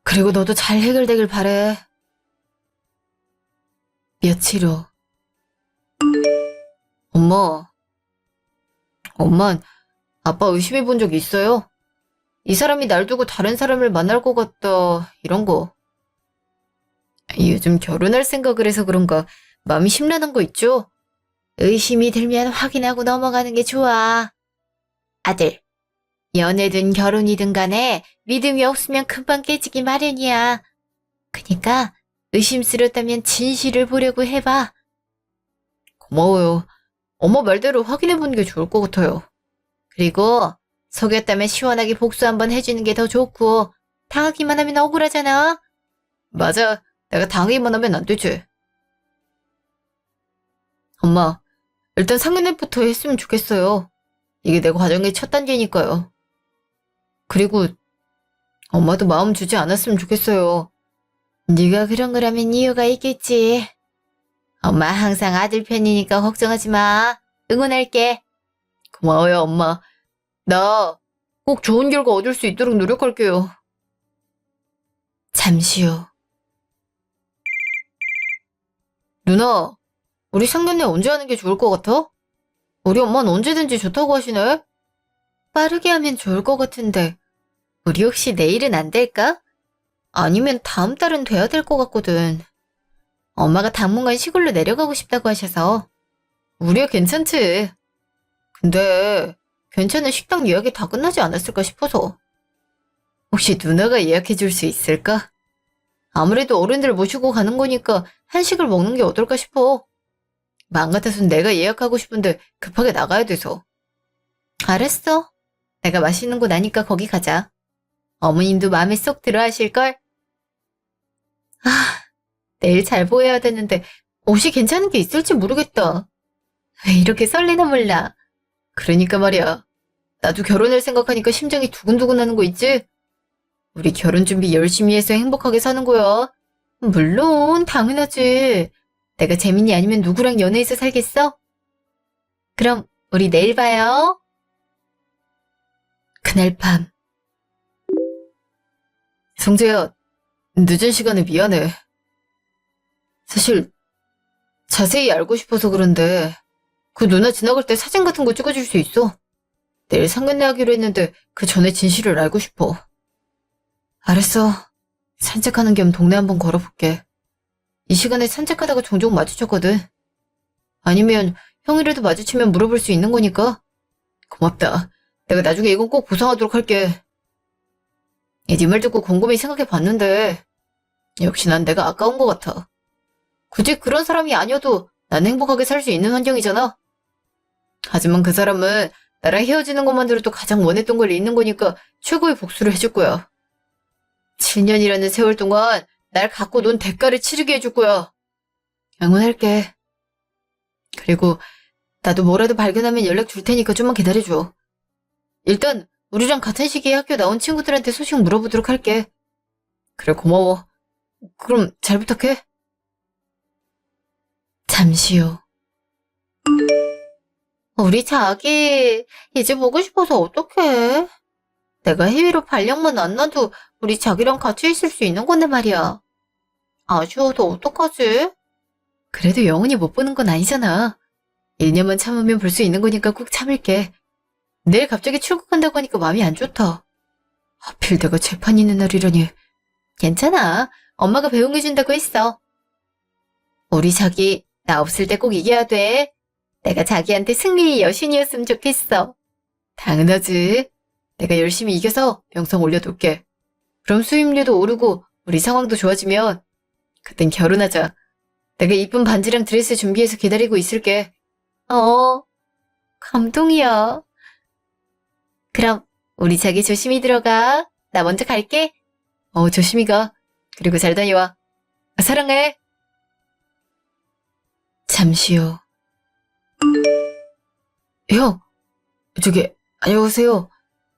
[SPEAKER 1] 그리고 너도 잘 해결되길 바래. 며칠 후. 엄만 아빠 의심해 본 적 있어요? 이 사람이 날 두고 다른 사람을 만날 것 같다, 이런 거. 요즘 결혼할 생각을 해서 그런가 마음이 심란한 거 있죠? 의심이 들면 확인하고 넘어가는 게 좋아. 아들, 연애든 결혼이든 간에 믿음이 없으면 금방 깨지기 마련이야. 그니까 의심스럽다면 진실을 보려고 해봐. 고마워요. 엄마 말대로 확인해보는 게 좋을 것 같아요. 그리고 속였다면 시원하게 복수 한번 해주는 게 더 좋고 당하기만 하면 억울하잖아. 맞아. 내가 당하기만 하면 안 되지. 엄마, 일단 상견례부터 했으면 좋겠어요. 이게 내 과정의 첫 단계니까요. 그리고 엄마도 마음 주지 않았으면 좋겠어요. 네가 그런 거라면 이유가 있겠지. 엄마 항상 아들 편이니까 걱정하지 마. 응원할게. 고마워요, 엄마. 나 꼭 좋은 결과 얻을 수 있도록 노력할게요. 잠시 후. 누나, 우리 상견례 언제 하는 게 좋을 것 같아? 우리 엄마는 언제든지 좋다고 하시네? 빠르게 하면 좋을 것 같은데, 우리 혹시 내일은 안 될까? 아니면 다음 달은 돼야 될 것 같거든. 엄마가 당분간 시골로 내려가고 싶다고 하셔서. 우리야 괜찮지. 근데 괜찮은 식당 예약이 다 끝나지 않았을까 싶어서. 혹시 누나가 예약해 줄 수 있을까? 아무래도 어른들 모시고 가는 거니까 한식을 먹는 게 어떨까 싶어. 마음 같아선 내가 예약하고 싶은데 급하게 나가야 돼서. 알았어. 내가 맛있는 곳 아니까 거기 가자. 어머님도 마음에 쏙 들어 하실걸? 아, 내일 잘 보여야 되는데 옷이 괜찮은 게 있을지 모르겠다. 왜 이렇게 설레나 몰라. 그러니까 말이야. 나도 결혼을 생각하니까 심장이 두근두근 하는 거 있지? 우리 결혼 준비 열심히 해서 행복하게 사는 거야. 물론 당연하지. 내가 재민이 아니면 누구랑 연애해서 살겠어? 그럼 우리 내일 봐요. 그날 밤. 성재야, 늦은 시간에 미안해. 사실 자세히 알고 싶어서 그런데 그 누나 지나갈 때 사진 같은 거 찍어줄 수 있어? 내일 상견례 하기로 했는데 그 전에 진실을 알고 싶어. 알았어. 산책하는 겸 동네 한번 걸어볼게. 이 시간에 산책하다가 종종 마주쳤거든. 아니면 형이라도 마주치면 물어볼 수 있는 거니까. 고맙다. 내가 나중에 이건 꼭 보상하도록 할게. 네 말 듣고 곰곰이 생각해 봤는데 역시 난 내가 아까운 것 같아. 굳이 그런 사람이 아니어도 난 행복하게 살 수 있는 환경이잖아. 하지만 그 사람은 나랑 헤어지는 것만으로도 가장 원했던 걸 잃는 거니까 최고의 복수를 해줄 거야. 7년이라는 세월 동안 날 갖고 논 대가를 치르게 해줄 거야. 응원할게. 그리고 나도 뭐라도 발견하면 연락 줄 테니까 좀만 기다려줘. 일단 우리랑 같은 시기에 학교 나온 친구들한테 소식 물어보도록 할게. 그래, 고마워. 그럼 잘 부탁해. 잠시 후. 우리 자기 이제 보고 싶어서 어떡해. 내가 해외로 발령만 안 나도 우리 자기랑 같이 있을 수 있는 건데 말이야. 아쉬워도 어떡하지? 그래도 영원히 못 보는 건 아니잖아. 1년만 참으면 볼 수 있는 거니까 꼭 참을게. 내일 갑자기 출국한다고 하니까 마음이 안 좋다. 하필 내가 재판 있는 날이라니. 괜찮아. 엄마가 배웅해준다고 했어. 우리 자기 나 없을 때 꼭 이겨야 돼. 내가 자기한테 승리의 여신이었으면 좋겠어. 당연하지. 내가 열심히 이겨서 영상 올려둘게. 그럼 수입료도 오르고 우리 상황도 좋아지면 그땐 결혼하자. 내가 이쁜 반지랑 드레스 준비해서 기다리고 있을게. 감동이야. 그럼 우리 자기 조심히 들어가. 나 먼저 갈게. 조심히 가. 그리고 잘 다녀와. 사랑해. 잠시 후. 형, 저기 안녕하세요.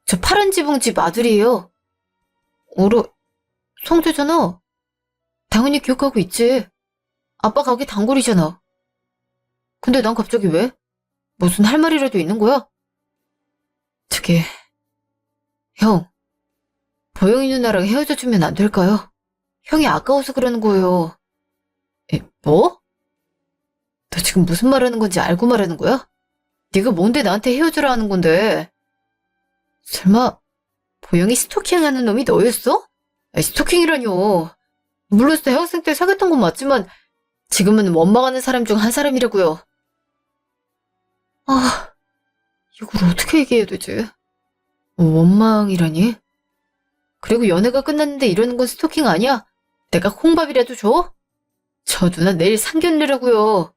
[SPEAKER 1] 저 파란 지붕집 아들이에요. 성재잖아. 당연히 기억하고 있지. 아빠 가게 단골이잖아. 근데 난 갑자기 왜? 무슨 할 말이라도 있는 거야? 저기, 형, 보영이 누나랑 헤어져주면 안 될까요? 형이 아까워서 그러는 거예요. 뭐? 너 지금 무슨 말하는 건지 알고 말하는 거야? 네가 뭔데 나한테 헤어지라 하는 건데? 설마 보영이 스토킹하는 놈이 너였어? 스토킹이라뇨. 물론 대학생 때 사귀었던 건 맞지만 지금은 원망하는 사람 중 한 사람이라고요. 아, 이걸 어떻게 얘기해야 되지? 원망이라니? 그리고 연애가 끝났는데 이러는 건 스토킹 아니야? 내가 콩밥이라도 줘? 저 누나 내일 상견례라고요.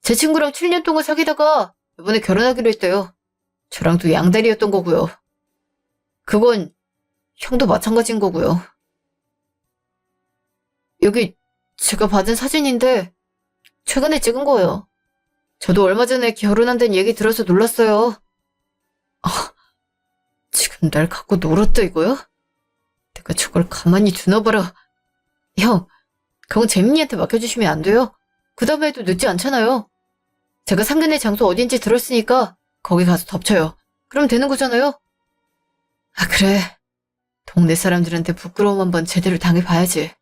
[SPEAKER 1] 제 친구랑 7년 동안 사귀다가 이번에 결혼하기로 했대요. 저랑도 양다리였던 거고요. 그건 형도 마찬가지인 거고요. 여기 제가 받은 사진인데 최근에 찍은 거예요. 저도 얼마 전에 결혼한다는 얘기 들어서 놀랐어요. 아, 지금 날 갖고 놀았다 이거야? 내가 저걸 가만히 두나봐라. 형, 그건 재민이한테 맡겨주시면 안 돼요? 그 다음에 해도 늦지 않잖아요. 제가 상견례 장소 어딘지 들었으니까 거기 가서 덮쳐요. 그럼 되는 거잖아요? 아, 그래. 동네 사람들한테 부끄러움 한번 제대로 당해봐야지.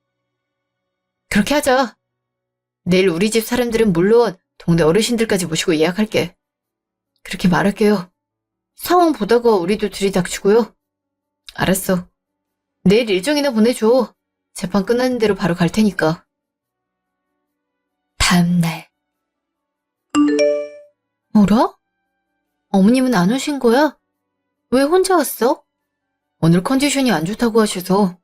[SPEAKER 1] 그렇게 하자. 내일 우리 집 사람들은 물론 동네 어르신들까지 모시고 예약할게. 그렇게 말할게요. 상황 보다가 우리도 들이닥치고요. 알았어. 내일 일정이나 보내줘. 재판 끝나는 대로 바로 갈 테니까. 다음날. 뭐라? 어머님은 안 오신 거야? 왜 혼자 왔어? 오늘 컨디션이 안 좋다고 하셔서.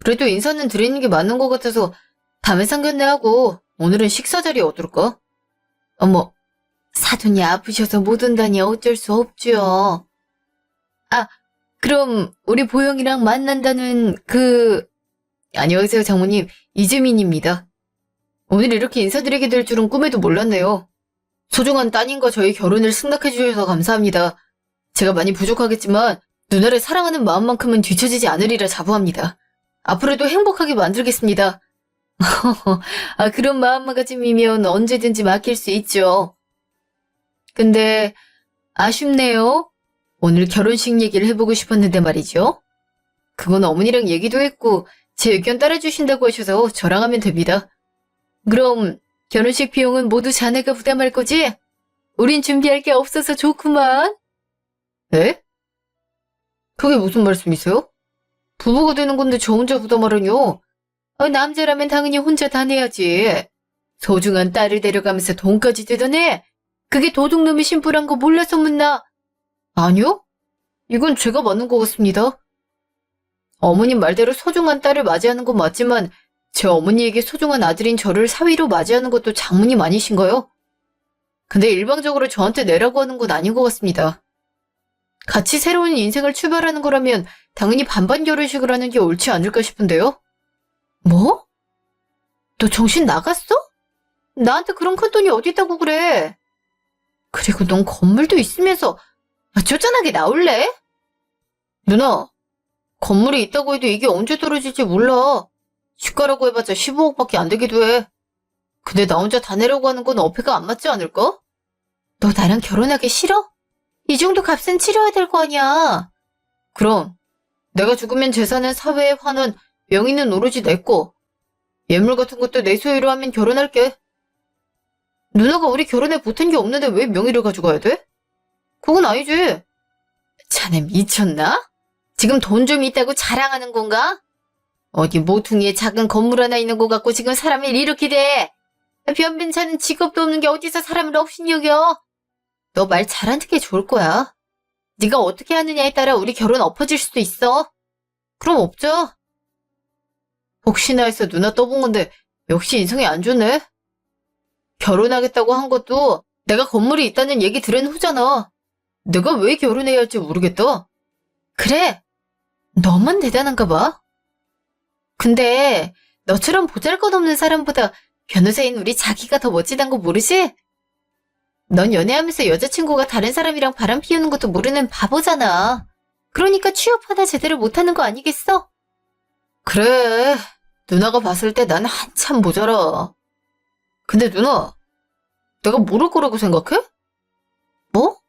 [SPEAKER 1] 그래도 인사는 드리는 게 맞는 것 같아서 다음에 상견례하고 오늘은 식사 자리 어떨까? 어머, 사돈이 아프셔서 못 온다니 어쩔 수 없죠. 아, 그럼 우리 보영이랑 만난다는 안녕하세요 장모님, 이재민입니다. 오늘 이렇게 인사드리게 될 줄은 꿈에도 몰랐네요. 소중한 따님과 저희 결혼을 승낙해 주셔서 감사합니다. 제가 많이 부족하겠지만 누나를 사랑하는 마음만큼은 뒤처지지 않으리라 자부합니다. 앞으로도 행복하게 만들겠습니다. 아, 그런 마음가짐이면 언제든지 맡길 수 있죠. 근데 아쉽네요. 오늘 결혼식 얘기를 해보고 싶었는데 말이죠. 그건 어머니랑 얘기도 했고 제 의견 따라주신다고 하셔서 저랑 하면 됩니다. 그럼 결혼식 비용은 모두 자네가 부담할 거지? 우린 준비할 게 없어서 좋구만. 에? 그게 무슨 말씀이세요? 부부가 되는 건데 저 혼자 부담하라뇨? 남자라면 당연히 혼자 다 내야지. 소중한 딸을 데려가면서 돈까지 뜯어내? 그게 도둑놈이 심부란 거 몰라서 묻나? 아니요? 이건 제가 맞는 것 같습니다. 어머님 말대로 소중한 딸을 맞이하는 건 맞지만 제 어머니에게 소중한 아들인 저를 사위로 맞이하는 것도 장모님 아니신가요? 근데 일방적으로 저한테 내라고 하는 건 아닌 것 같습니다. 같이 새로운 인생을 출발하는 거라면 당연히 반반 결혼식을 하는 게 옳지 않을까 싶은데요? 뭐? 너 정신 나갔어? 나한테 그런 큰돈이 어디 있다고 그래? 그리고 넌 건물도 있으면서 쪼잔하게 나올래? 누나, 건물이 있다고 해도 이게 언제 떨어질지 몰라. 시가라고 해봤자 15억밖에 안 되기도 해. 근데 나 혼자 다 내려고 하는 건 어폐가 안 맞지 않을까? 너 나랑 결혼하기 싫어? 이 정도 값은 치러야 될 거 아니야. 그럼 내가 죽으면 재산은 사회에 환원, 명의는 오로지 내 거. 예물 같은 것도 내 소유로 하면 결혼할게. 누나가 우리 결혼에 보탠 게 없는데 왜 명의를 가져가야 돼? 그건 아니지. 자네 미쳤나? 지금 돈 좀 있다고 자랑하는 건가? 어디 모퉁이에 작은 건물 하나 있는 거 갖고 지금 사람을 이렇게 대. 변변찮은 직업도 없는 게 어디서 사람을 없인 여겨? 너 말 잘하는 게 좋을 거야. 네가 어떻게 하느냐에 따라 우리 결혼 엎어질 수도 있어. 그럼 없죠. 혹시나 해서 누나 떠본 건데 역시 인성이 안 좋네. 결혼하겠다고 한 것도 내가 건물이 있다는 얘기 들은 후잖아. 내가 왜 결혼해야 할지 모르겠다. 그래, 너만 대단한가 봐. 근데 너처럼 보잘것없는 사람보다 변호사인 우리 자기가 더 멋지단 거 모르지? 넌 연애하면서 여자친구가 다른 사람이랑 바람 피우는 것도 모르는 바보잖아. 그러니까 취업하다 제대로 못하는 거 아니겠어? 그래, 누나가 봤을 때 난 한참 모자라. 근데 누나, 내가 모를 거라고 생각해? 뭐?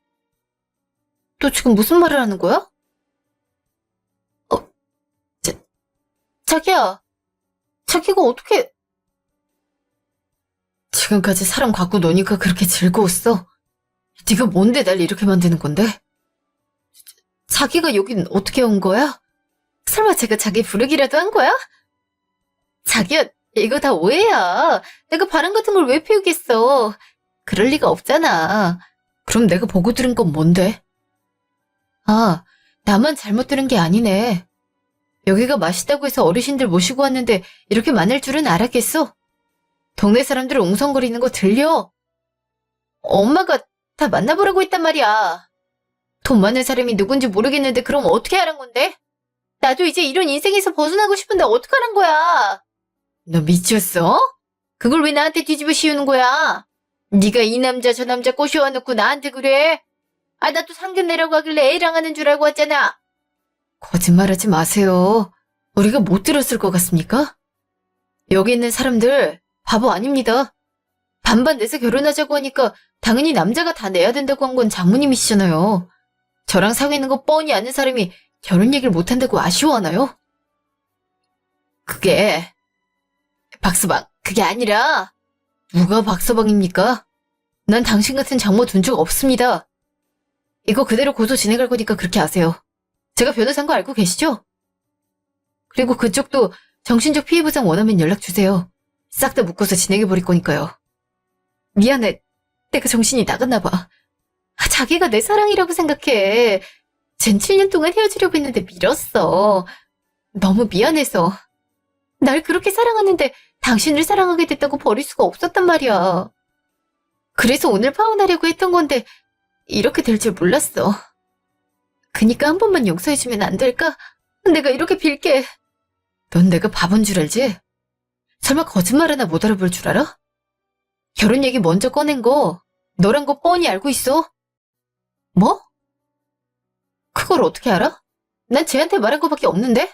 [SPEAKER 1] 너 지금 무슨 말을 하는 거야? 자기야, 자기가 어떻게... 지금까지 사람 갖고 노니까 그렇게 즐거웠어? 네가 뭔데 날 이렇게 만드는 건데? 자기가 여긴 어떻게 온 거야? 설마 제가 자기 부르기라도 한 거야? 자기야, 이거 다 오해야. 내가 바람 같은 걸 왜 피우겠어. 그럴 리가 없잖아. 그럼 내가 보고 들은 건 뭔데? 아, 나만 잘못 들은 게 아니네. 여기가 맛있다고 해서 어르신들 모시고 왔는데 이렇게 많을 줄은 알았겠어? 동네 사람들 웅성거리는 거 들려? 엄마가 다 만나보라고 했단 말이야. 돈 많은 사람이 누군지 모르겠는데 그럼 어떻게 하란 건데? 나도 이제 이런 인생에서 벗어나고 싶은데 어떡하란 거야? 너 미쳤어? 그걸 왜 나한테 뒤집어 씌우는 거야? 네가 이 남자 저 남자 꼬셔와 놓고 나한테 그래? 아, 나 또 상견 내라고 하길래 애랑 하는 줄 알고 왔잖아. 거짓말하지 마세요. 우리가 못 들었을 것 같습니까? 여기 있는 사람들 바보 아닙니다. 반반 내서 결혼하자고 하니까 당연히 남자가 다 내야 된다고 한 건 장모님이시잖아요. 저랑 사귀는 거 뻔히 아는 사람이 결혼 얘기를 못한다고 아쉬워하나요? 그게 박서방, 그게 아니라 누가 박서방입니까? 난 당신 같은 장모 둔 적 없습니다. 이거 그대로 고소 진행할 거니까 그렇게 아세요. 제가 변호사인 거 알고 계시죠? 그리고 그쪽도 정신적 피해 보상 원하면 연락 주세요. 싹 다 묶어서 진행해버릴 거니까요. 미안해. 내가 정신이 나갔나 봐. 자기가 내 사랑이라고 생각해. 쟨 7년 동안 헤어지려고 했는데 밀었어. 너무 미안해서. 날 그렇게 사랑하는데 당신을 사랑하게 됐다고 버릴 수가 없었단 말이야. 그래서 오늘 파혼하려고 했던 건데 이렇게 될 줄 몰랐어. 그니까 한 번만 용서해주면 안 될까? 내가 이렇게 빌게. 넌 내가 바본 줄 알지? 설마 거짓말 하나 못 알아볼 줄 알아? 결혼 얘기 먼저 꺼낸 거 너란 거 뻔히 알고 있어. 뭐? 그걸 어떻게 알아? 난 쟤한테 말한 거밖에 없는데?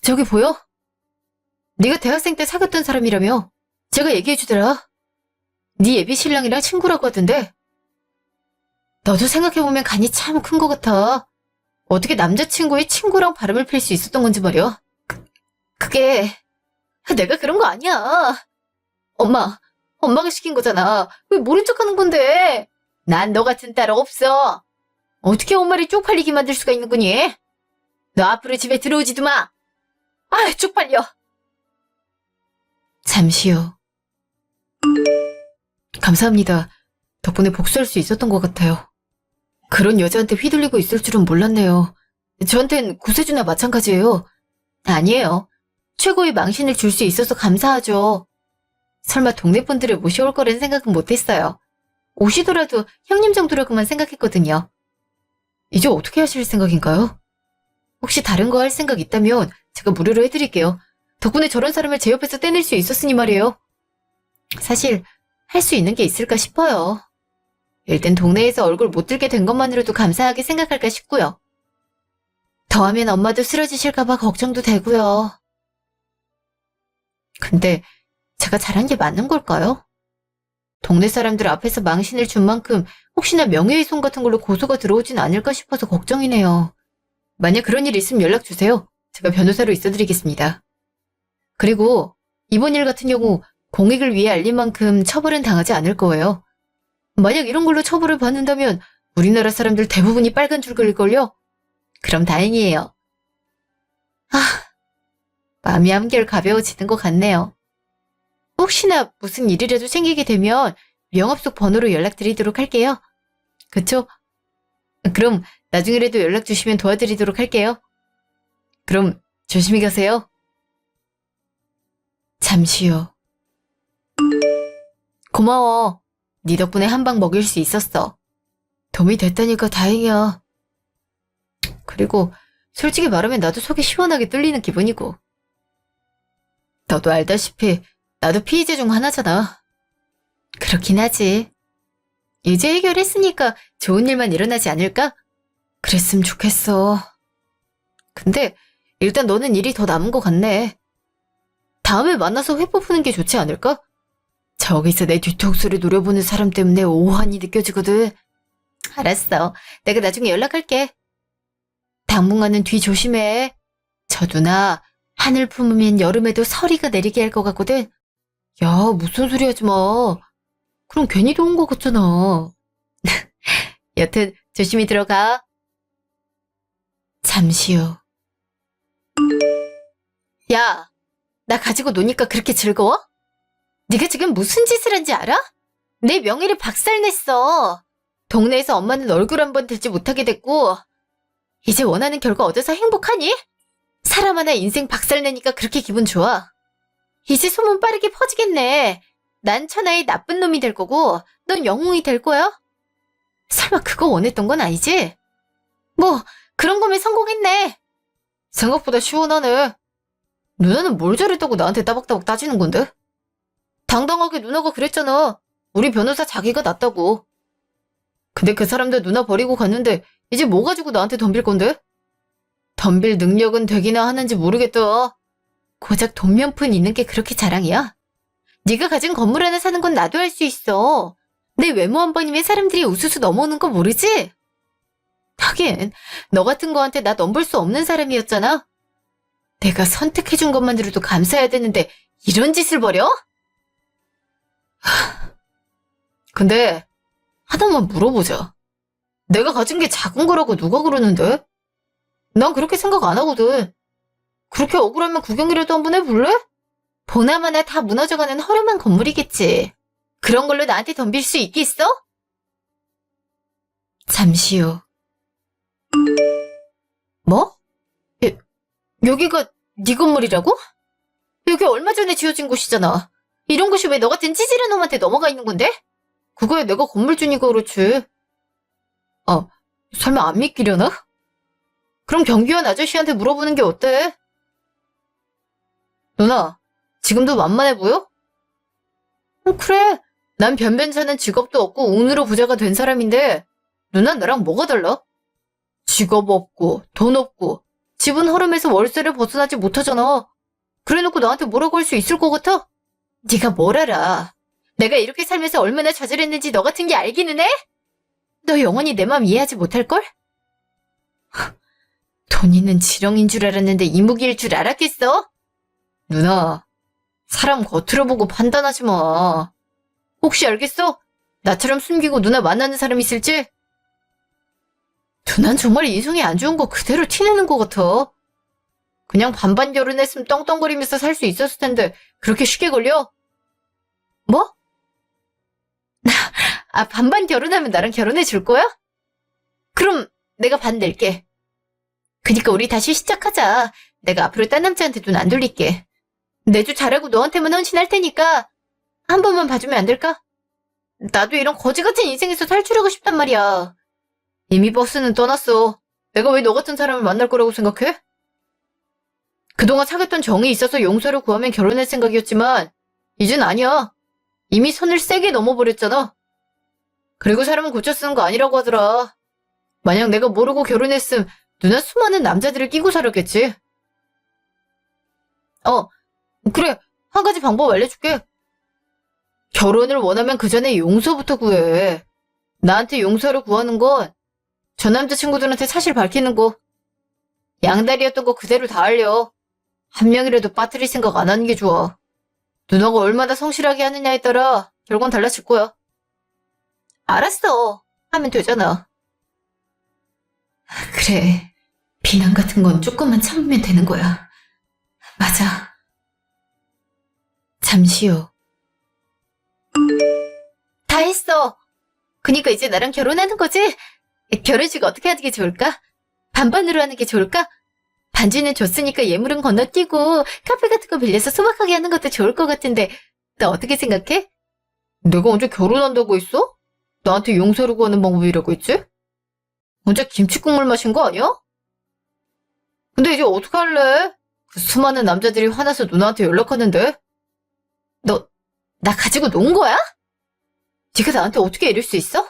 [SPEAKER 1] 저기 보여? 네가 대학생 때 사귀었던 사람이라며. 제가 얘기해주더라. 네 예비 신랑이랑 친구라고 하던데. 너도 생각해보면 간이 참 큰 것 같아. 어떻게 남자친구의 친구랑 바람을 필 수 있었던 건지 말이야. 그게 내가 그런 거 아니야. 엄마가 시킨 거잖아. 왜 모른 척하는 건데? 난 너 같은 딸 없어. 어떻게 엄마를 쪽팔리게 만들 수가 있는 거니? 너 앞으로 집에 들어오지도 마. 아, 쪽팔려. 잠시요. 감사합니다. 덕분에 복수할 수 있었던 것 같아요. 그런 여자한테 휘둘리고 있을 줄은 몰랐네요. 저한텐 구세주나 마찬가지예요. 아니에요. 최고의 망신을 줄 수 있어서 감사하죠. 설마 동네 분들을 모셔올 거란 생각은 못했어요. 오시더라도 형님 정도라고만 생각했거든요. 이제 어떻게 하실 생각인가요? 혹시 다른 거 할 생각 있다면 제가 무료로 해드릴게요. 덕분에 저런 사람을 제 옆에서 떼낼 수 있었으니 말이에요. 사실 할 수 있는 게 있을까 싶어요. 일단 동네에서 얼굴 못 들게 된 것만으로도 감사하게 생각할까 싶고요. 더하면 엄마도 쓰러지실까봐 걱정도 되고요. 근데 제가 잘한 게 맞는 걸까요? 동네 사람들 앞에서 망신을 준 만큼 혹시나 명예훼손 같은 걸로 고소가 들어오진 않을까 싶어서 걱정이네요. 만약 그런 일 있으면 연락 주세요. 제가 변호사로 있어드리겠습니다. 그리고 이번 일 같은 경우 공익을 위해 알린 만큼 처벌은 당하지 않을 거예요. 만약 이런 걸로 처벌을 받는다면 우리나라 사람들 대부분이 빨간 줄 그릴걸요? 그럼 다행이에요. 아, 마음이 한결 가벼워지는 것 같네요. 혹시나 무슨 일이라도 생기게 되면 명함 속 번호로 연락드리도록 할게요. 그쵸? 그럼 나중에라도 연락 주시면 도와드리도록 할게요. 그럼 조심히 가세요. 잠시요. 고마워. 네 덕분에 한 방 먹일 수 있었어. 도움이 됐다니까 다행이야. 그리고 솔직히 말하면 나도 속이 시원하게 뚫리는 기분이고. 너도 알다시피 나도 피해자 중 하나잖아. 그렇긴 하지. 이제 해결했으니까 좋은 일만 일어나지 않을까? 그랬으면 좋겠어. 근데 일단 너는 일이 더 남은 것 같네. 다음에 만나서 회포 푸는 게 좋지 않을까? 저기서 내 뒤통수를 노려보는 사람 때문에 오한이 느껴지거든. 알았어. 내가 나중에 연락할게. 당분간은 뒤 조심해. 저 누나 하늘 품으면 여름에도 서리가 내리게 할 것 같거든. 야, 무슨 소리 하지 마. 그럼 괜히 더운 것 같잖아. 여튼 조심히 들어가. 잠시요. 야, 나 가지고 노니까 그렇게 즐거워? 네가 지금 무슨 짓을 한지 알아? 내 명예를 박살냈어. 동네에서 엄마는 얼굴 한번 들지 못하게 됐고, 이제 원하는 결과 얻어서 행복하니? 사람 하나 인생 박살내니까 그렇게 기분 좋아. 이제 소문 빠르게 퍼지겠네. 난 천하의 나쁜 놈이 될 거고, 넌 영웅이 될 거야? 설마 그거 원했던 건 아니지? 뭐, 그런 거면 성공했네. 생각보다 시원하네. 누나는 뭘 잘했다고 나한테 따박따박 따지는 건데? 당당하게 누나가 그랬잖아. 우리 변호사 자기가 낫다고. 근데 그 사람들 누나 버리고 갔는데 이제 뭐 가지고 나한테 덤빌 건데? 덤빌 능력은 되기나 하는지 모르겠다. 고작 돈 몇 푼 있는 게 그렇게 자랑이야? 네가 가진 건물 하나 사는 건 나도 할 수 있어. 내 외모 한 번이면 사람들이 우수수 넘어오는 거 모르지? 하긴 너 같은 거한테 나 넘볼 수 없는 사람이었잖아. 내가 선택해준 것만으로도 감사해야 되는데 이런 짓을 벌여? 근데 하나만 물어보자. 내가 가진 게 작은 거라고 누가 그러는데? 난 그렇게 생각 안 하거든. 그렇게 억울하면 구경이라도 한번 해볼래? 보나마나 다 무너져가는 허름한 건물이겠지. 그런 걸로 나한테 덤빌 수 있겠어? 잠시 후. 뭐? 여기가 네 건물이라고? 여기 얼마 전에 지어진 곳이잖아. 이런 곳이 왜 너 같은 찌질한 놈한테 넘어가 있는 건데? 그거야 내가 건물주니까 그렇지. 아, 설마 안 믿기려나? 그럼 경비원 아저씨한테 물어보는 게 어때? 누나, 지금도 만만해 보여? 그래. 난 변변찮은 직업도 없고 운으로 부자가 된 사람인데 누난 나랑 뭐가 달라? 직업 없고 돈 없고 집은 허름해서 월세를 벗어나지 못하잖아. 그래놓고 나한테 뭐라고 할 수 있을 것 같아? 네가 뭘 알아. 내가 이렇게 살면서 얼마나 좌절했는지 너 같은 게 알기는 해? 너 영원히 내 맘 이해하지 못할걸? 돈 있는 지렁인 줄 알았는데 이무기일 줄 알았겠어? 누나, 사람 겉으로 보고 판단하지 마. 혹시 알겠어? 나처럼 숨기고 누나 만나는 사람 있을지? 누난 정말 인성이 안 좋은 거 그대로 티내는 것 같아. 그냥 반반 결혼했으면 떵떵거리면서 살 수 있었을 텐데 그렇게 쉽게 걸려? 뭐? 아, 반반 결혼하면 나랑 결혼해 줄 거야? 그럼 내가 반 낼게. 그니까 우리 다시 시작하자. 내가 앞으로 딴 남자한테 눈 안 돌릴게. 내주 잘하고 너한테만 헌신할 테니까 한 번만 봐주면 안 될까? 나도 이런 거지 같은 인생에서 탈출하고 싶단 말이야. 이미 버스는 떠났어. 내가 왜 너 같은 사람을 만날 거라고 생각해? 그동안 사귀었던 정이 있어서 용서를 구하면 결혼할 생각이었지만 이젠 아니야. 이미 선을 세게 넘어버렸잖아. 그리고 사람은 고쳐 쓰는 거 아니라고 하더라. 만약 내가 모르고 결혼했음 누나 수많은 남자들을 끼고 살았겠지. 그래. 한 가지 방법 알려줄게. 결혼을 원하면 그 전에 용서부터 구해. 나한테 용서를 구하는 건 전 남자친구들한테 사실 밝히는 거. 양다리였던 거 그대로 다 알려. 한 명이라도 빠뜨릴 생각 안 하는 게 좋아. 누나가 얼마나 성실하게 하느냐에 따라 결과는 달라질 거야. 알았어. 하면 되잖아. 그래. 비난 같은 건 조금만 참으면 되는 거야. 맞아. 잠시 후. 다 했어. 그니까 이제 나랑 결혼하는 거지? 결혼식 어떻게 하는 게 좋을까? 반반으로 하는 게 좋을까? 반지는 줬으니까 예물은 건너뛰고 카페 같은 거 빌려서 소박하게 하는 것도 좋을 것 같은데 너 어떻게 생각해? 내가 언제 결혼한다고 했어? 나한테 용서를 구하는 방법이라고 했지? 언제 김치국물 마신 거 아니야? 근데 이제 어떡할래? 그 수많은 남자들이 화나서 누나한테 연락하는데? 너, 나 가지고 논 거야? 네가 나한테 어떻게 이럴 수 있어?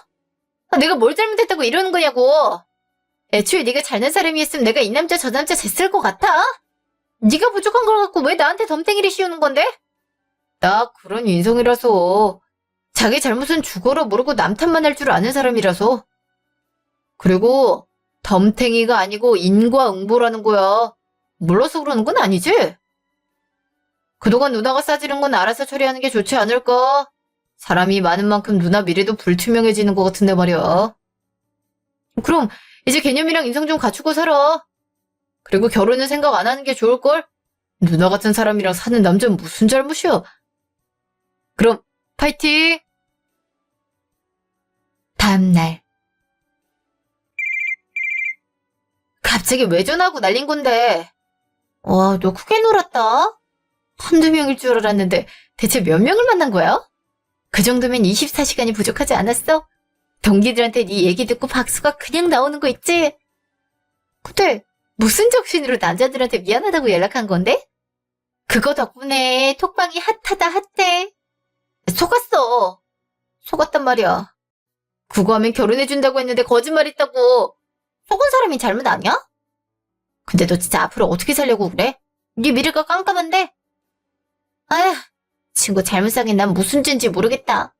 [SPEAKER 1] 내가 뭘 잘못했다고 이러는 거냐고. 애초에 네가 잘난 사람이었으면 내가 이 남자 저 남자 쟀을 것 같아? 네가 부족한 걸 갖고 왜 나한테 덤탱이를 씌우는 건데? 나 그런 인성이라서. 자기 잘못은 죽어라 모르고 남 탓만 할 줄 아는 사람이라서. 그리고 덤탱이가 아니고 인과응보라는 거야. 몰라서 그러는 건 아니지? 그동안 누나가 싸지른 건 알아서 처리하는 게 좋지 않을까? 사람이 많은 만큼 누나 미래도 불투명해지는 것 같은데 말이야. 그럼 이제 개념이랑 인성 좀 갖추고 살아. 그리고 결혼은 생각 안 하는 게 좋을걸? 누나 같은 사람이랑 사는 남자는 무슨 잘못이야? 그럼 파이팅! 다음 날 갑자기 왜 전화하고 날린 건데? 와, 너 크게 놀았다. 한두 명일 줄 알았는데 대체 몇 명을 만난 거야? 그 정도면 24시간이 부족하지 않았어? 동기들한테 네 얘기 듣고 박수가 그냥 나오는 거 있지? 근데 무슨 정신으로 남자들한테 미안하다고 연락한 건데? 그거 덕분에 톡방이 핫하다 핫해. 속았어. 속았단 말이야. 그거 하면 결혼해준다고 했는데 거짓말했다고. 속은 사람이 잘못 아니야? 근데 너 진짜 앞으로 어떻게 살려고 그래? 네 미래가 깜깜한데? 아휴, 친구 잘못 사귄 난 무슨 죄인지 모르겠다.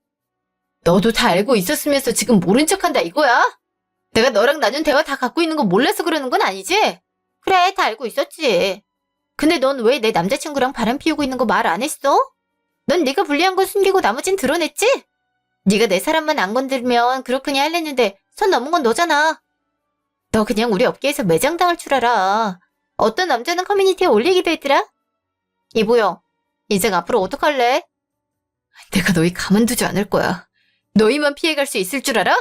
[SPEAKER 1] 너도 다 알고 있었으면서 지금 모른 척한다 이거야? 내가 너랑 나눈 대화 다 갖고 있는 거 몰라서 그러는 건 아니지? 그래, 다 알고 있었지. 근데 넌 왜 내 남자친구랑 바람 피우고 있는 거 말 안 했어? 넌 네가 불리한 건 숨기고 나머진 드러냈지? 네가 내 사람만 안 건들면 그렇거니 할랬는데 선 넘은 건 너잖아. 너 그냥 우리 업계에서 매장당할 줄 알아. 어떤 남자는 커뮤니티에 올리기도 했더라? 이보영, 인생 앞으로 어떡할래? 내가 너희 가만두지 않을 거야. 너희만 피해갈 수 있을 줄 알아?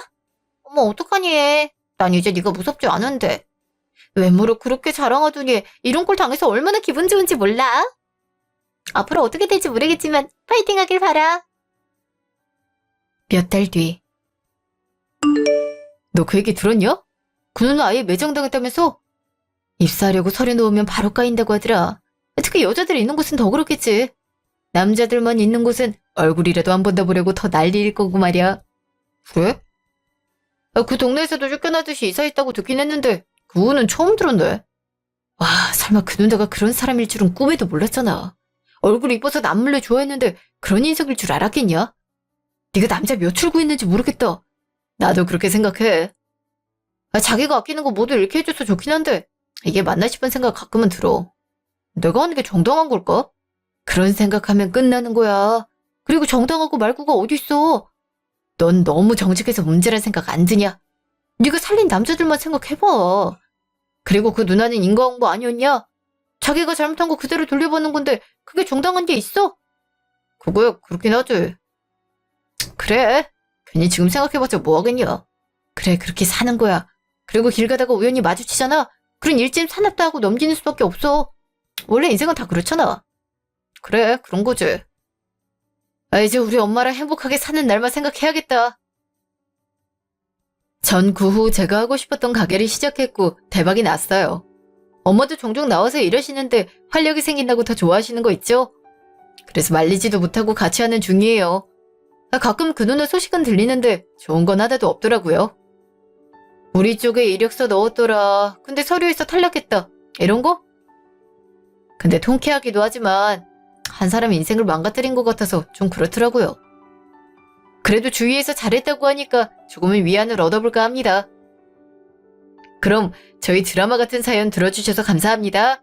[SPEAKER 1] 어머, 어떡하니 해. 난 이제 네가 무섭지 않은데. 외모로 그렇게 자랑하더니 이런 꼴 당해서 얼마나 기분 좋은지 몰라? 앞으로 어떻게 될지 모르겠지만 파이팅 하길 바라. 몇 달 뒤. 너 그 얘기 들었냐? 그 누나 아예 매장당했다면서? 입사하려고 서류 놓으면 바로 까인다고 하더라. 특히 여자들이 있는 곳은 더 그렇겠지. 남자들만 있는 곳은 얼굴이라도 한 번 더 보려고 더 난리일 거고 말이야. 그래? 그 동네에서도 쫓겨나듯이 이사했다고 듣긴 했는데 그 후는 처음 들었네. 와, 설마 그 누나가 그런 사람일 줄은 꿈에도 몰랐잖아. 얼굴 이뻐서 남몰래 좋아했는데 그런 인성일 줄 알았겠냐? 네가 남자 몇 출 구했는지 모르겠다. 나도 그렇게 생각해. 자기가 아끼는 거 모두 이렇게 해줘서 좋긴 한데 이게 맞나 싶은 생각 가끔은 들어. 내가 하는 게 정당한 걸까? 그런 생각하면 끝나는 거야. 그리고 정당하고 말고가 어딨어. 넌 너무 정직해서 문제란 생각 안 드냐? 네가 살린 남자들만 생각해봐. 그리고 그 누나는 인과응보 아니었냐? 자기가 잘못한 거 그대로 돌려보는 건데 그게 정당한 게 있어? 그거야 그렇긴 하지. 그래. 괜히 지금 생각해봤자 뭐 하겠냐. 그래, 그렇게 사는 거야. 그리고 길 가다가 우연히 마주치잖아. 그런 일진 사납다 하고 넘기는 수밖에 없어. 원래 인생은 다 그렇잖아. 그래, 그런 거지. 이제 우리 엄마랑 행복하게 사는 날만 생각해야겠다. 전 그 후 제가 하고 싶었던 가게를 시작했고 대박이 났어요. 엄마도 종종 나와서 일하시는데 활력이 생긴다고 더 좋아하시는 거 있죠? 그래서 말리지도 못하고 같이 하는 중이에요. 가끔 그 누나 소식은 들리는데 좋은 건 하나도 없더라고요. 우리 쪽에 이력서 넣었더라. 근데 서류에서 탈락했다. 이런 거? 근데 통쾌하기도 하지만 한 사람 인생을 망가뜨린 것 같아서 좀 그렇더라고요. 그래도 주위에서 잘했다고 하니까 조금은 위안을 얻어볼까 합니다. 그럼 저희 드라마 같은 사연 들어주셔서 감사합니다.